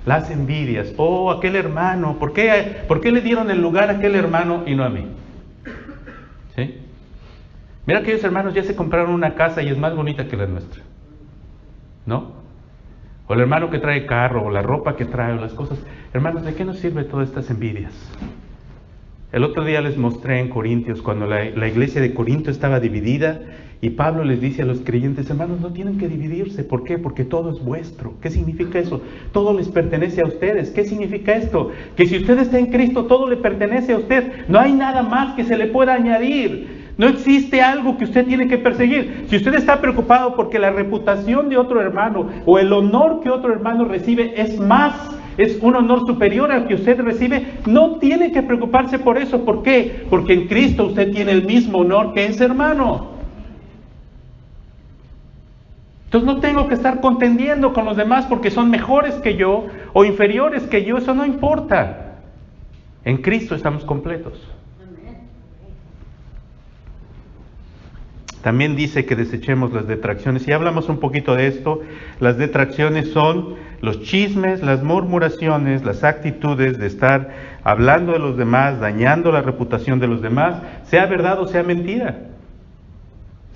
Las envidias. Aquel hermano. ¿Por qué le dieron el lugar a aquel hermano y no a mí? ¿Sí? Mira, aquellos hermanos ya se compraron una casa y es más bonita que la nuestra. ¿No? O el hermano que trae carro, o la ropa que trae, o las cosas. Hermanos, ¿de qué nos sirve todas estas envidias? El otro día les mostré en Corintios, cuando la iglesia de Corinto estaba dividida, y Pablo les dice a los creyentes, hermanos, no tienen que dividirse. ¿Por qué? Porque todo es vuestro. ¿Qué significa eso? Todo les pertenece a ustedes. ¿Qué significa esto? Que si usted está en Cristo, todo le pertenece a usted. No hay nada más que se le pueda añadir. No existe algo que usted tiene que perseguir. Si usted está preocupado porque la reputación de otro hermano o el honor que otro hermano recibe es un honor superior al que usted recibe, no tiene que preocuparse por eso. ¿Por qué? Porque en Cristo usted tiene el mismo honor que ese hermano. Entonces no tengo que estar contendiendo con los demás porque son mejores que yo o inferiores que yo. Eso no importa. En Cristo estamos completos. También dice que desechemos las detracciones. Y hablamos un poquito de esto. Las detracciones son los chismes, las murmuraciones, las actitudes de estar hablando de los demás, dañando la reputación de los demás, sea verdad o sea mentira.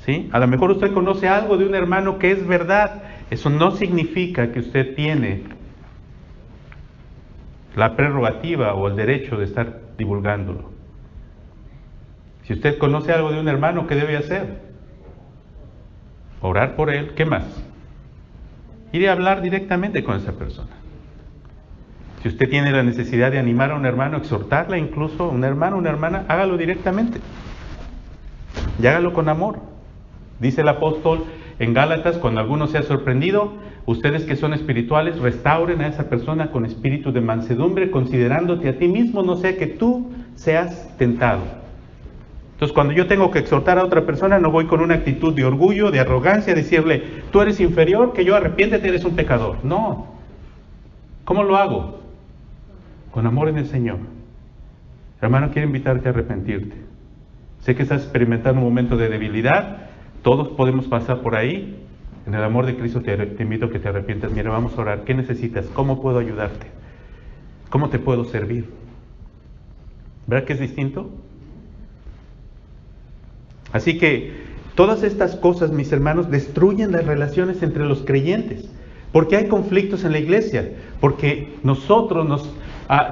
¿Sí? A lo mejor usted conoce algo de un hermano que es verdad. Eso no significa que usted tiene la prerrogativa o el derecho de estar divulgándolo. Si usted conoce algo de un hermano, ¿qué debe hacer? Orar por él. ¿Qué más? Ir a hablar directamente con esa persona. Si usted tiene la necesidad de animar a un hermano, exhortarla incluso, un hermano, una hermana, hágalo directamente. Y hágalo con amor. Dice el apóstol en Gálatas, cuando alguno sea sorprendido, ustedes que son espirituales, restauren a esa persona con espíritu de mansedumbre, considerándote a ti mismo, no sea que tú seas tentado. Entonces, cuando yo tengo que exhortar a otra persona, no voy con una actitud de orgullo, de arrogancia, decirle, tú eres inferior, que yo arrepiéntete, eres un pecador. No. ¿Cómo lo hago? Con amor en el Señor. Hermano, quiero invitarte a arrepentirte. Sé que estás experimentando un momento de debilidad. Todos podemos pasar por ahí. En el amor de Cristo te invito a que te arrepientas. Mira, vamos a orar. ¿Qué necesitas? ¿Cómo puedo ayudarte? ¿Cómo te puedo servir? ¿Verdad que es distinto? Así que todas estas cosas, mis hermanos, destruyen las relaciones entre los creyentes. ¿Por qué hay conflictos en la iglesia? Porque nosotros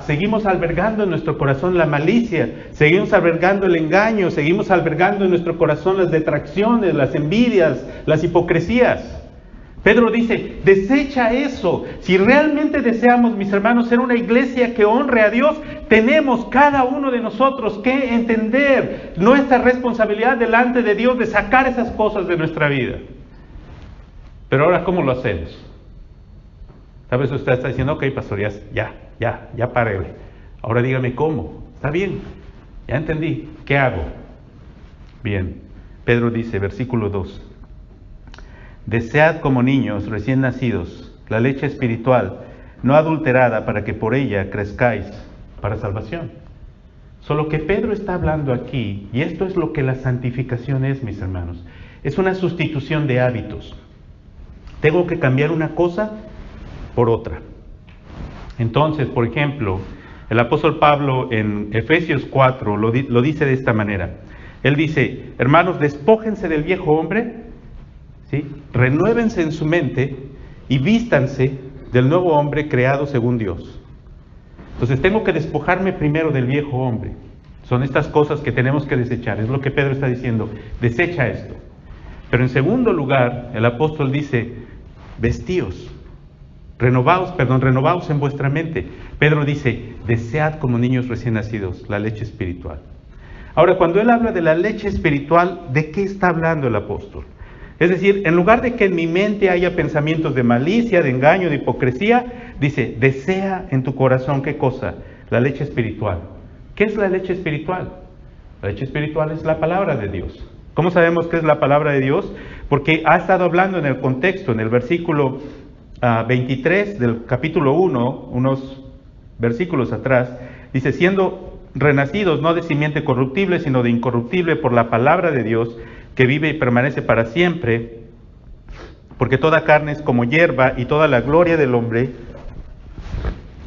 seguimos albergando en nuestro corazón la malicia, seguimos albergando el engaño, seguimos albergando en nuestro corazón las detracciones, las envidias, las hipocresías. Pedro dice, desecha eso. Si realmente deseamos, mis hermanos, ser una iglesia que honre a Dios, tenemos cada uno de nosotros que entender nuestra responsabilidad delante de Dios de sacar esas cosas de nuestra vida. Pero ahora, ¿cómo lo hacemos? Tal vez usted está diciendo, ok, pastor, ya párele. Ahora dígame cómo. Está bien, ya entendí. ¿Qué hago? Bien, Pedro dice, versículo 2. Desead como niños recién nacidos la leche espiritual, no adulterada, para que por ella crezcáis para salvación. Solo que Pedro está hablando aquí, y esto es lo que la santificación es, mis hermanos, es una sustitución de hábitos. Tengo que cambiar una cosa por otra. Entonces, por ejemplo, el apóstol Pablo en Efesios 4 lo dice de esta manera. Él dice, hermanos, despójense del viejo hombre, ¿sí? Renuévense en su mente y vístanse del nuevo hombre creado según Dios. Entonces tengo que despojarme primero del viejo hombre. Son estas cosas que tenemos que desechar. Es lo que Pedro está diciendo. Desecha esto. Pero en segundo lugar, el apóstol dice, vestíos. Renovaos en vuestra mente. Pedro dice, desead como niños recién nacidos la leche espiritual. Ahora, cuando él habla de la leche espiritual, ¿de qué está hablando el apóstol? Es decir, en lugar de que en mi mente haya pensamientos de malicia, de engaño, de hipocresía, dice, desea en tu corazón, ¿qué cosa? La leche espiritual. ¿Qué es la leche espiritual? La leche espiritual es la palabra de Dios. ¿Cómo sabemos qué es la palabra de Dios? Porque ha estado hablando en el contexto, en el versículo 23 del capítulo 1, unos versículos atrás, dice, siendo renacidos no de simiente corruptible, sino de incorruptible por la palabra de Dios, que vive y permanece para siempre, porque toda carne es como hierba y toda la gloria del hombre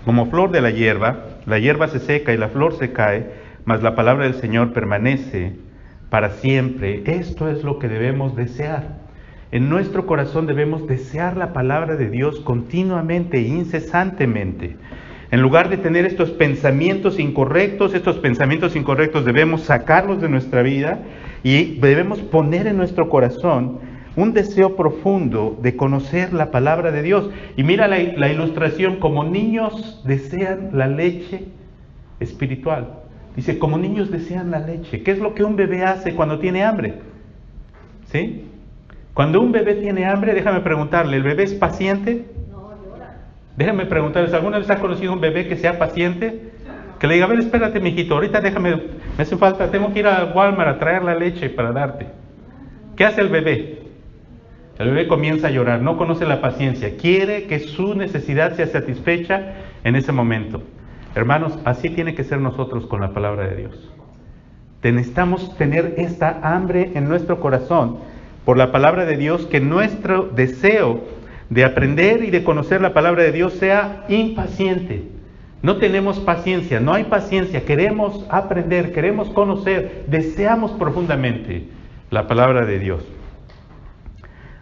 como flor de la hierba se seca y la flor se cae, mas la palabra del Señor permanece para siempre. Esto es lo que debemos desear. En nuestro corazón debemos desear la palabra de Dios continuamente e incesantemente. En lugar de tener estos pensamientos incorrectos debemos sacarlos de nuestra vida y debemos poner en nuestro corazón un deseo profundo de conocer la palabra de Dios. Y mira la ilustración, como niños desean la leche espiritual. Dice, como niños desean la leche. ¿Qué es lo que un bebé hace cuando tiene hambre? ¿Sí? Cuando un bebé tiene hambre, déjame preguntarle, ¿el bebé es paciente? No, llora. Déjame preguntarles, ¿alguna vez ha conocido un bebé que sea paciente? Que le diga, a ver, espérate, mijito, ahorita déjame, me hace falta, tengo que ir a Walmart a traer la leche para darte. ¿Qué hace el bebé? El bebé comienza a llorar, no conoce la paciencia, quiere que su necesidad sea satisfecha en ese momento. Hermanos, así tiene que ser nosotros con la palabra de Dios. Necesitamos tener esta hambre en nuestro corazón por la palabra de Dios, que nuestro deseo de aprender y de conocer la palabra de Dios sea impaciente. No tenemos paciencia, no hay paciencia, queremos aprender, queremos conocer, deseamos profundamente la palabra de Dios.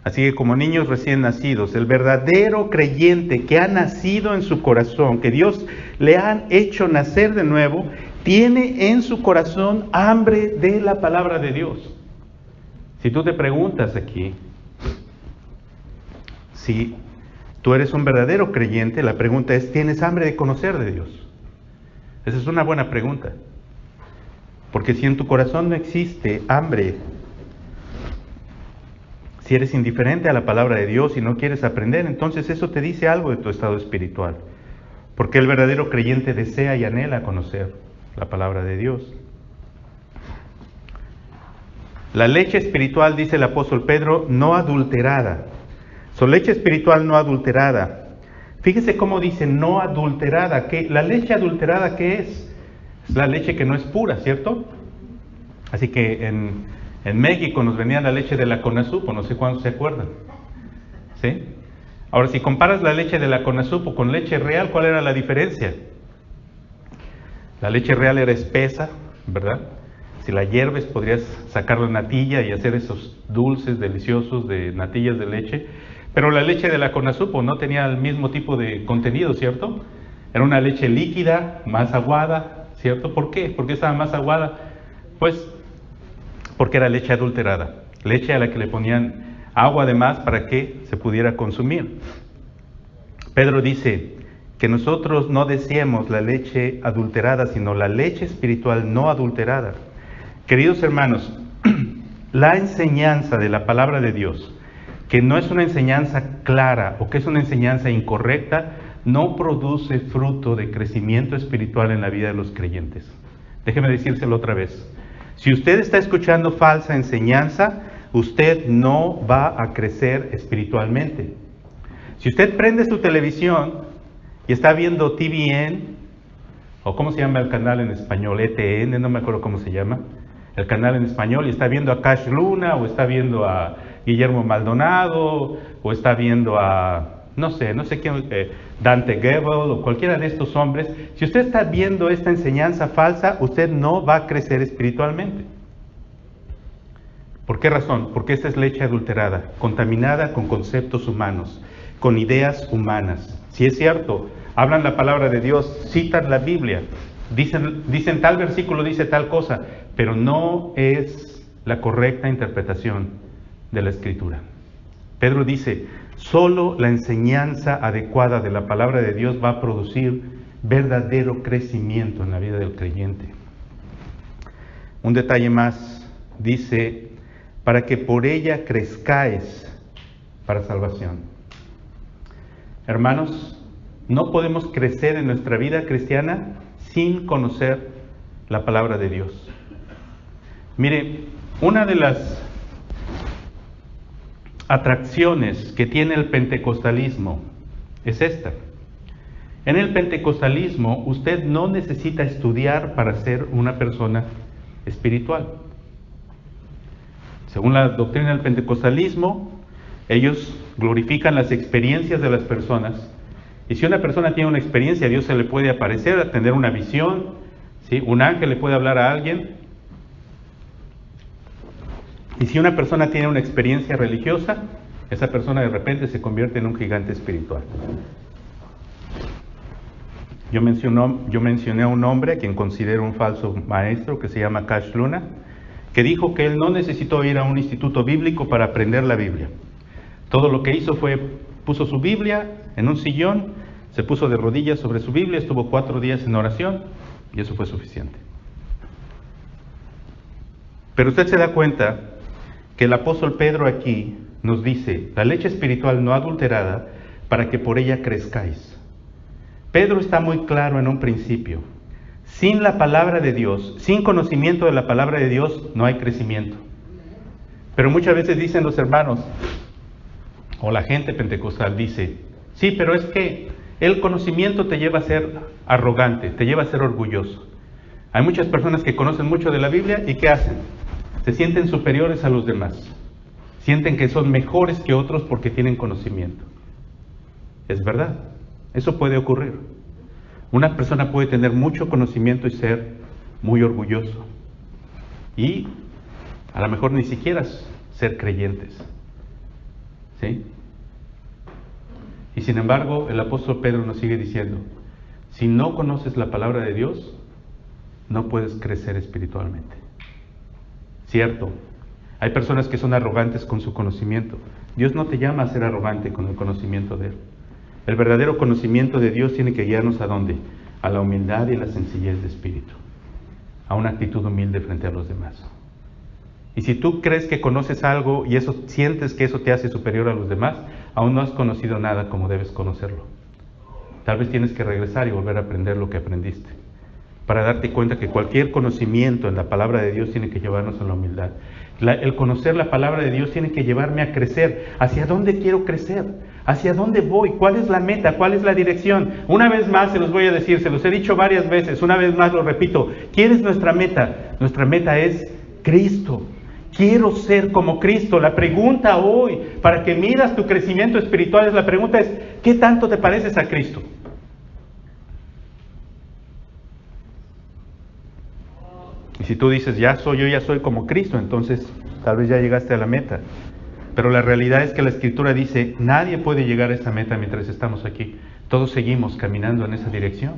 Así que como niños recién nacidos, el verdadero creyente que ha nacido en su corazón, que Dios le ha hecho nacer de nuevo, tiene en su corazón hambre de la palabra de Dios. Si tú te preguntas aquí, si tú eres un verdadero creyente, la pregunta es, ¿tienes hambre de conocer de Dios? Esa es una buena pregunta. Porque si en tu corazón no existe hambre, si eres indiferente a la palabra de Dios y no quieres aprender, entonces eso te dice algo de tu estado espiritual. Porque el verdadero creyente desea y anhela conocer la palabra de Dios. La leche espiritual, dice el apóstol Pedro, no adulterada. Leche espiritual no adulterada. Fíjese cómo dice no adulterada. ¿La leche adulterada qué es? Es la leche que no es pura, ¿cierto? Así que en México nos vendían la leche de la Conasupo, no sé cuántos se acuerdan. ¿Sí? Ahora, si comparas la leche de la Conasupo con leche real, ¿cuál era la diferencia? La leche real era espesa, ¿verdad? Si la hierves podrías sacar la natilla y hacer esos dulces deliciosos de natillas de leche. Pero la leche de la Conasupo no tenía el mismo tipo de contenido, ¿cierto? Era una leche líquida, más aguada, ¿cierto? ¿Por qué? ¿Por qué estaba más aguada? Pues porque era leche adulterada, leche a la que le ponían agua además para que se pudiera consumir. Pedro dice que nosotros no deseemos la leche adulterada, sino la leche espiritual no adulterada. Queridos hermanos, la enseñanza de la palabra de Dios, que no es una enseñanza clara o que es una enseñanza incorrecta, no produce fruto de crecimiento espiritual en la vida de los creyentes. Déjeme decírselo otra vez. Si usted está escuchando falsa enseñanza, usted no va a crecer espiritualmente. Si usted prende su televisión y está viendo TVN, o ¿cómo se llama el canal en español? ETN, no me acuerdo cómo se llama, el canal en español, y está viendo a Cash Luna, o está viendo a Guillermo Maldonado, o está viendo a, no sé quién, Dante Gebel, o cualquiera de estos hombres. Si usted está viendo esta enseñanza falsa, usted no va a crecer espiritualmente. ¿Por qué razón? Porque esta es leche adulterada, contaminada con conceptos humanos, con ideas humanas. Si es cierto, hablan la palabra de Dios, citan la Biblia, dicen tal versículo dice tal cosa, pero no es la correcta interpretación de la Escritura. Pedro dice, solo la enseñanza adecuada de la palabra de Dios va a producir verdadero crecimiento en la vida del creyente. Un detalle más, dice, para que por ella crezcáis para salvación. Hermanos, no podemos crecer en nuestra vida cristiana sin conocer la palabra de Dios. Mire, una de las atracciones que tiene el pentecostalismo es esta. En el pentecostalismo usted no necesita estudiar para ser una persona espiritual. Según la doctrina del pentecostalismo, ellos glorifican las experiencias de las personas. Y si una persona tiene una experiencia, Dios se le puede aparecer, tener una visión, ¿sí? Un ángel le puede hablar a alguien. Y si una persona tiene una experiencia religiosa, esa persona de repente se convierte en un gigante espiritual. Yo mencioné a un hombre a quien considero un falso maestro, que se llama Cash Luna, que dijo que él no necesitó ir a un instituto bíblico para aprender la Biblia. Todo lo que hizo fue, puso su Biblia en un sillón, se puso de rodillas sobre su Biblia, estuvo 4 días en oración, y eso fue suficiente. Pero usted se da cuenta que el apóstol Pedro aquí nos dice, la leche espiritual no adulterada, para que por ella crezcáis. Pedro está muy claro en un principio. Sin la palabra de Dios, sin conocimiento de la palabra de Dios, no hay crecimiento. Pero muchas veces dicen los hermanos, o la gente pentecostal dice, sí, pero es que el conocimiento te lleva a ser arrogante, te lleva a ser orgulloso. Hay muchas personas que conocen mucho de la Biblia y ¿qué hacen? Se sienten superiores a los demás. Sienten que son mejores que otros porque tienen conocimiento. Es verdad, eso puede ocurrir. Una persona puede tener mucho conocimiento y ser muy orgulloso. Y a lo mejor ni siquiera ser creyentes. ¿Sí? Y sin embargo, el apóstol Pedro nos sigue diciendo, si no conoces la palabra de Dios, no puedes crecer espiritualmente. Cierto, hay personas que son arrogantes con su conocimiento. Dios no te llama a ser arrogante con el conocimiento de Él. El verdadero conocimiento de Dios tiene que guiarnos ¿a dónde? A la humildad y la sencillez de espíritu, a una actitud humilde frente a los demás. Y si tú crees que conoces algo y eso sientes que eso te hace superior a los demás, aún no has conocido nada como debes conocerlo. Tal vez tienes que regresar y volver a aprender lo que aprendiste, para darte cuenta que cualquier conocimiento en la palabra de Dios tiene que llevarnos a la humildad. El conocer la palabra de Dios tiene que llevarme a crecer. ¿Hacia dónde quiero crecer? ¿Hacia dónde voy? ¿Cuál es la meta? ¿Cuál es la dirección? Una vez más se los voy a decir, se los he dicho varias veces, una vez más lo repito. ¿Quién es nuestra meta? Nuestra meta es Cristo. Quiero ser como Cristo. La pregunta hoy, para que midas tu crecimiento espiritual, la pregunta es, ¿qué tanto te pareces a Cristo? Y si tú dices, yo ya soy como Cristo, entonces tal vez ya llegaste a la meta. Pero la realidad es que la Escritura dice, nadie puede llegar a esa meta mientras estamos aquí. Todos seguimos caminando en esa dirección.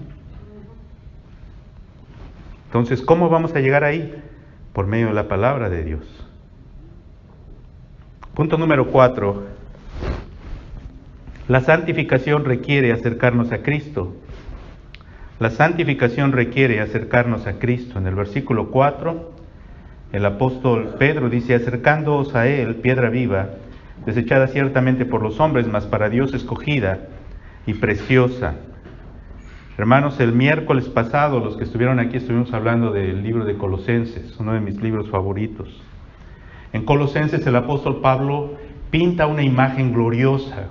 Entonces, ¿cómo vamos a llegar ahí? Por medio de la palabra de Dios. Punto número 4. La santificación requiere acercarnos a Cristo. La santificación requiere acercarnos a Cristo. En el versículo 4, el apóstol Pedro dice: acercándoos a Él, piedra viva, desechada ciertamente por los hombres, mas para Dios escogida y preciosa. Hermanos, el miércoles pasado, los que estuvieron aquí, estuvimos hablando del libro de Colosenses, uno de mis libros favoritos. En Colosenses el apóstol Pablo pinta una imagen gloriosa,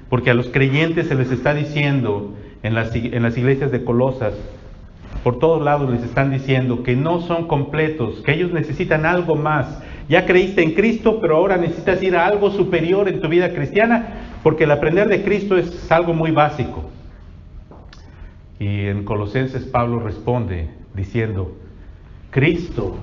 porque a los creyentes se les está diciendo en las iglesias de Colosas, por todos lados les están diciendo que no son completos, que ellos necesitan algo más. Ya creíste en Cristo, pero ahora necesitas ir a algo superior en tu vida cristiana, porque el aprender de Cristo es algo muy básico. Y en Colosenses Pablo responde diciendo: Cristo,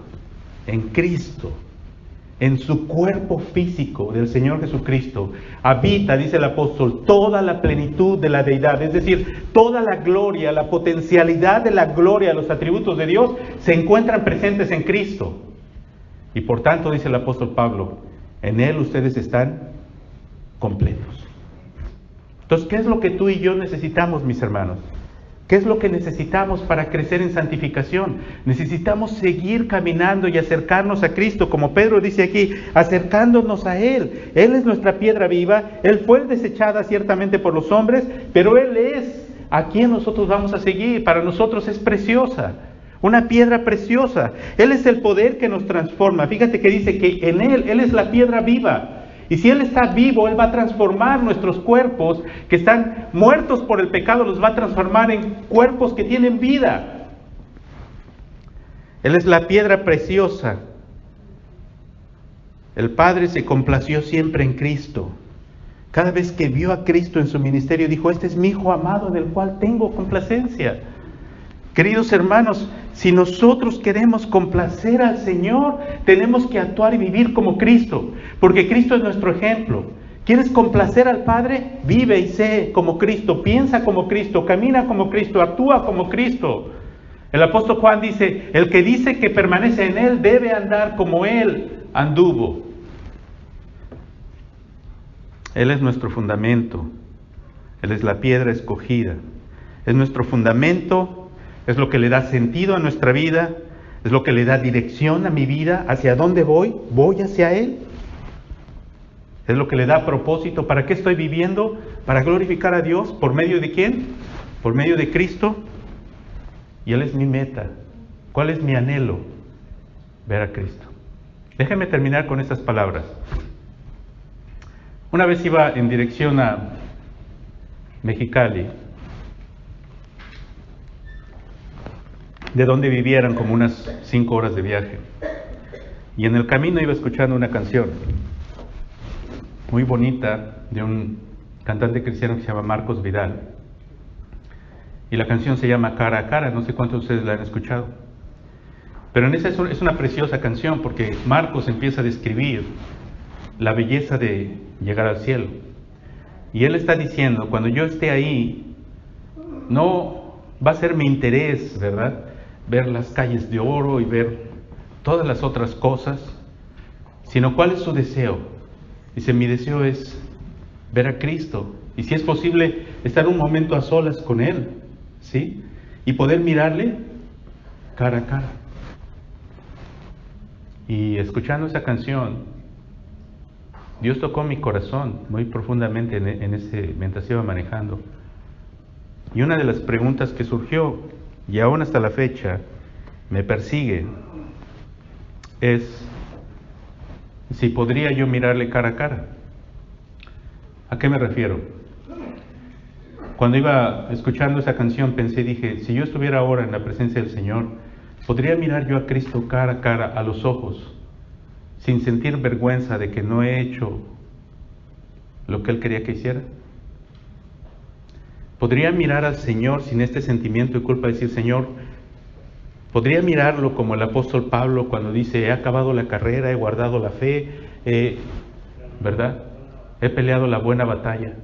en su cuerpo físico del Señor Jesucristo, habita, dice el apóstol, toda la plenitud de la deidad, es decir, toda la gloria, la potencialidad de la gloria, los atributos de Dios se encuentran presentes en Cristo. Y por tanto, dice el apóstol Pablo, en Él ustedes están completos. Entonces, ¿qué es lo que tú y yo necesitamos, mis hermanos? ¿Qué es lo que necesitamos para crecer en santificación? Necesitamos seguir caminando y acercarnos a Cristo, como Pedro dice aquí, acercándonos a Él. Él es nuestra piedra viva, Él fue desechada ciertamente por los hombres, pero Él es a quien nosotros vamos a seguir. Para nosotros es preciosa, una piedra preciosa. Él es el poder que nos transforma. Fíjate que dice que en Él es la piedra viva. Y si Él está vivo, Él va a transformar nuestros cuerpos que están muertos por el pecado, los va a transformar en cuerpos que tienen vida. Él es la piedra preciosa. El Padre se complació siempre en Cristo. Cada vez que vio a Cristo en su ministerio, dijo: este es mi Hijo amado, del cual tengo complacencia. Queridos hermanos, si nosotros queremos complacer al Señor, tenemos que actuar y vivir como Cristo, porque Cristo es nuestro ejemplo. ¿Quieres complacer al Padre? Vive y sé como Cristo, piensa como Cristo, camina como Cristo, actúa como Cristo. El apóstol Juan dice: el que dice que permanece en Él debe andar como Él anduvo. Él es nuestro fundamento, Él es la piedra escogida, es nuestro fundamento. Es lo que le da sentido a nuestra vida, es lo que le da dirección a mi vida, hacia dónde voy hacia Él. Es lo que le da propósito. ¿Para qué estoy viviendo? Para glorificar a Dios. ¿Por medio de quién? Por medio de Cristo. Y Él es mi meta. ¿Cuál es mi anhelo? Ver a Cristo. Déjenme terminar con estas palabras. Una vez iba en dirección a Mexicali, de donde vivieran como unas 5 horas de viaje. Y en el camino iba escuchando una canción muy bonita de un cantante cristiano que se llama Marcos Vidal. Y la canción se llama Cara a Cara, no sé cuántos de ustedes la han escuchado. Pero en esa es una preciosa canción, porque Marcos empieza a describir la belleza de llegar al cielo. Y él está diciendo: cuando yo esté ahí, no va a ser mi interés, ¿verdad?, ver las calles de oro y ver todas las otras cosas, sino cuál es su deseo. Dice: mi deseo es ver a Cristo, y si es posible, estar un momento a solas con Él, ¿sí? Y poder mirarle cara a cara. Y escuchando esa canción, Dios tocó mi corazón muy profundamente mientras iba manejando. Y una de las preguntas que surgió, y aún hasta la fecha me persigue, es si podría yo mirarle cara a cara. ¿A qué me refiero? Cuando iba escuchando esa canción pensé, dije: si yo estuviera ahora en la presencia del Señor, ¿podría mirar yo a Cristo cara a cara, a los ojos, sin sentir vergüenza de que no he hecho lo que Él quería que hiciera? ¿Podría mirar al Señor sin este sentimiento de culpa, decir: Señor? ¿Podría mirarlo como el apóstol Pablo cuando dice: he acabado la carrera, he guardado la fe, ¿verdad?, he peleado la buena batalla?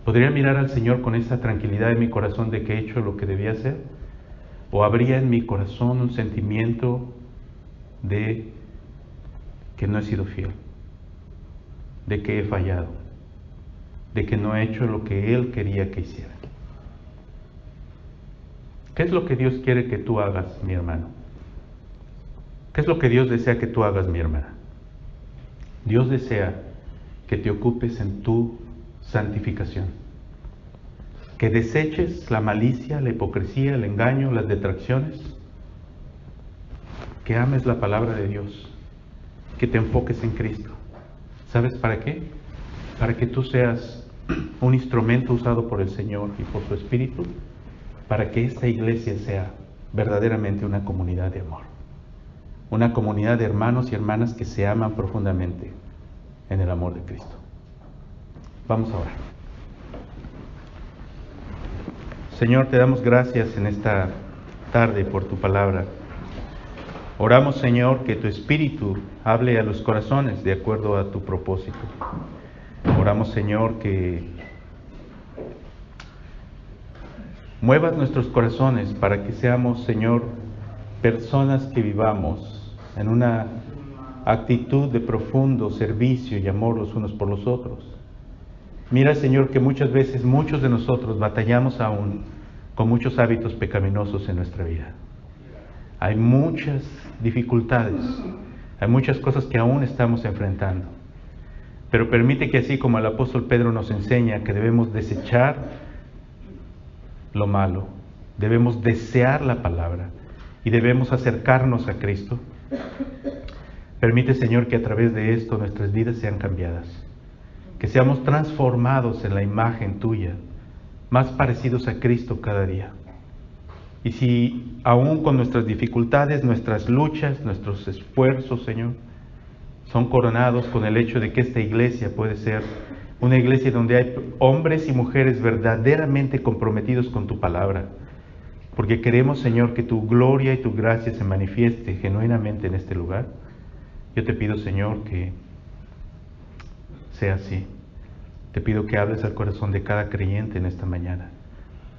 ¿Podría mirar al Señor con esa tranquilidad en mi corazón de que he hecho lo que debía hacer? ¿O habría en mi corazón un sentimiento de que no he sido fiel? de que he fallado, de que no he hecho lo que Él quería que hiciera. ¿Qué es lo que Dios quiere que tú hagas, mi hermano? ¿Qué es lo que Dios desea que tú hagas, mi hermana? Dios desea que te ocupes en tu santificación, que deseches la malicia, la hipocresía, el engaño, las detracciones, que ames la palabra de Dios, que te enfoques en Cristo. ¿Sabes para qué? Para que tú seas un instrumento usado por el Señor y por su Espíritu, para que esta iglesia sea verdaderamente una comunidad de amor, una comunidad de hermanos y hermanas que se aman profundamente en el amor de Cristo. Vamos a orar. Señor, te damos gracias en esta tarde por tu palabra. Oramos, Señor, que tu Espíritu hable a los corazones de acuerdo a tu propósito. Oramos, Señor, que muevas nuestros corazones para que seamos, Señor, personas que vivamos en una actitud de profundo servicio y amor los unos por los otros. Mira, Señor, que muchas veces muchos de nosotros batallamos aún con muchos hábitos pecaminosos en nuestra vida. Hay muchas dificultades, hay muchas cosas que aún estamos enfrentando. Pero permite que así como el apóstol Pedro nos enseña que debemos desechar lo malo, debemos desear la palabra y debemos acercarnos a Cristo. Permite, Señor, que a través de esto nuestras vidas sean cambiadas, que seamos transformados en la imagen tuya, más parecidos a Cristo cada día. Y si aún con nuestras dificultades, nuestras luchas, nuestros esfuerzos, Señor, son coronados con el hecho de que esta iglesia puede ser una iglesia donde hay hombres y mujeres verdaderamente comprometidos con tu palabra, porque queremos, Señor, que tu gloria y tu gracia se manifieste genuinamente en este lugar. Yo te pido, Señor, que sea así. Te pido que hables al corazón de cada creyente en esta mañana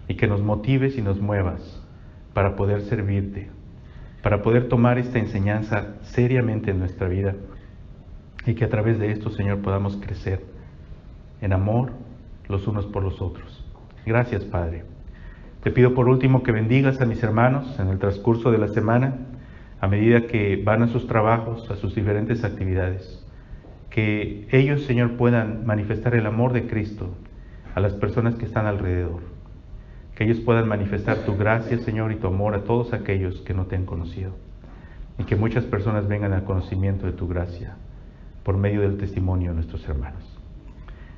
y que nos motives y nos muevas para poder servirte, para poder tomar esta enseñanza seriamente en nuestra vida y que a través de esto, Señor, podamos crecer en amor los unos por los otros. Gracias, Padre. Te pido por último que bendigas a mis hermanos en el transcurso de la semana, a medida que van a sus trabajos, a sus diferentes actividades. Que ellos, Señor, puedan manifestar el amor de Cristo a las personas que están alrededor. Que ellos puedan manifestar tu gracia, Señor, y tu amor a todos aquellos que no te han conocido. Y que muchas personas vengan al conocimiento de tu gracia por medio del testimonio de nuestros hermanos.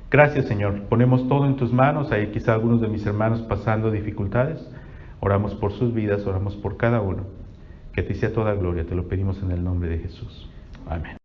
Gracias, Señor. Ponemos todo en tus manos. Hay quizá algunos de mis hermanos pasando dificultades. Oramos por sus vidas, oramos por cada uno. Que a ti sea toda gloria. Te lo pedimos en el nombre de Jesús. Amén.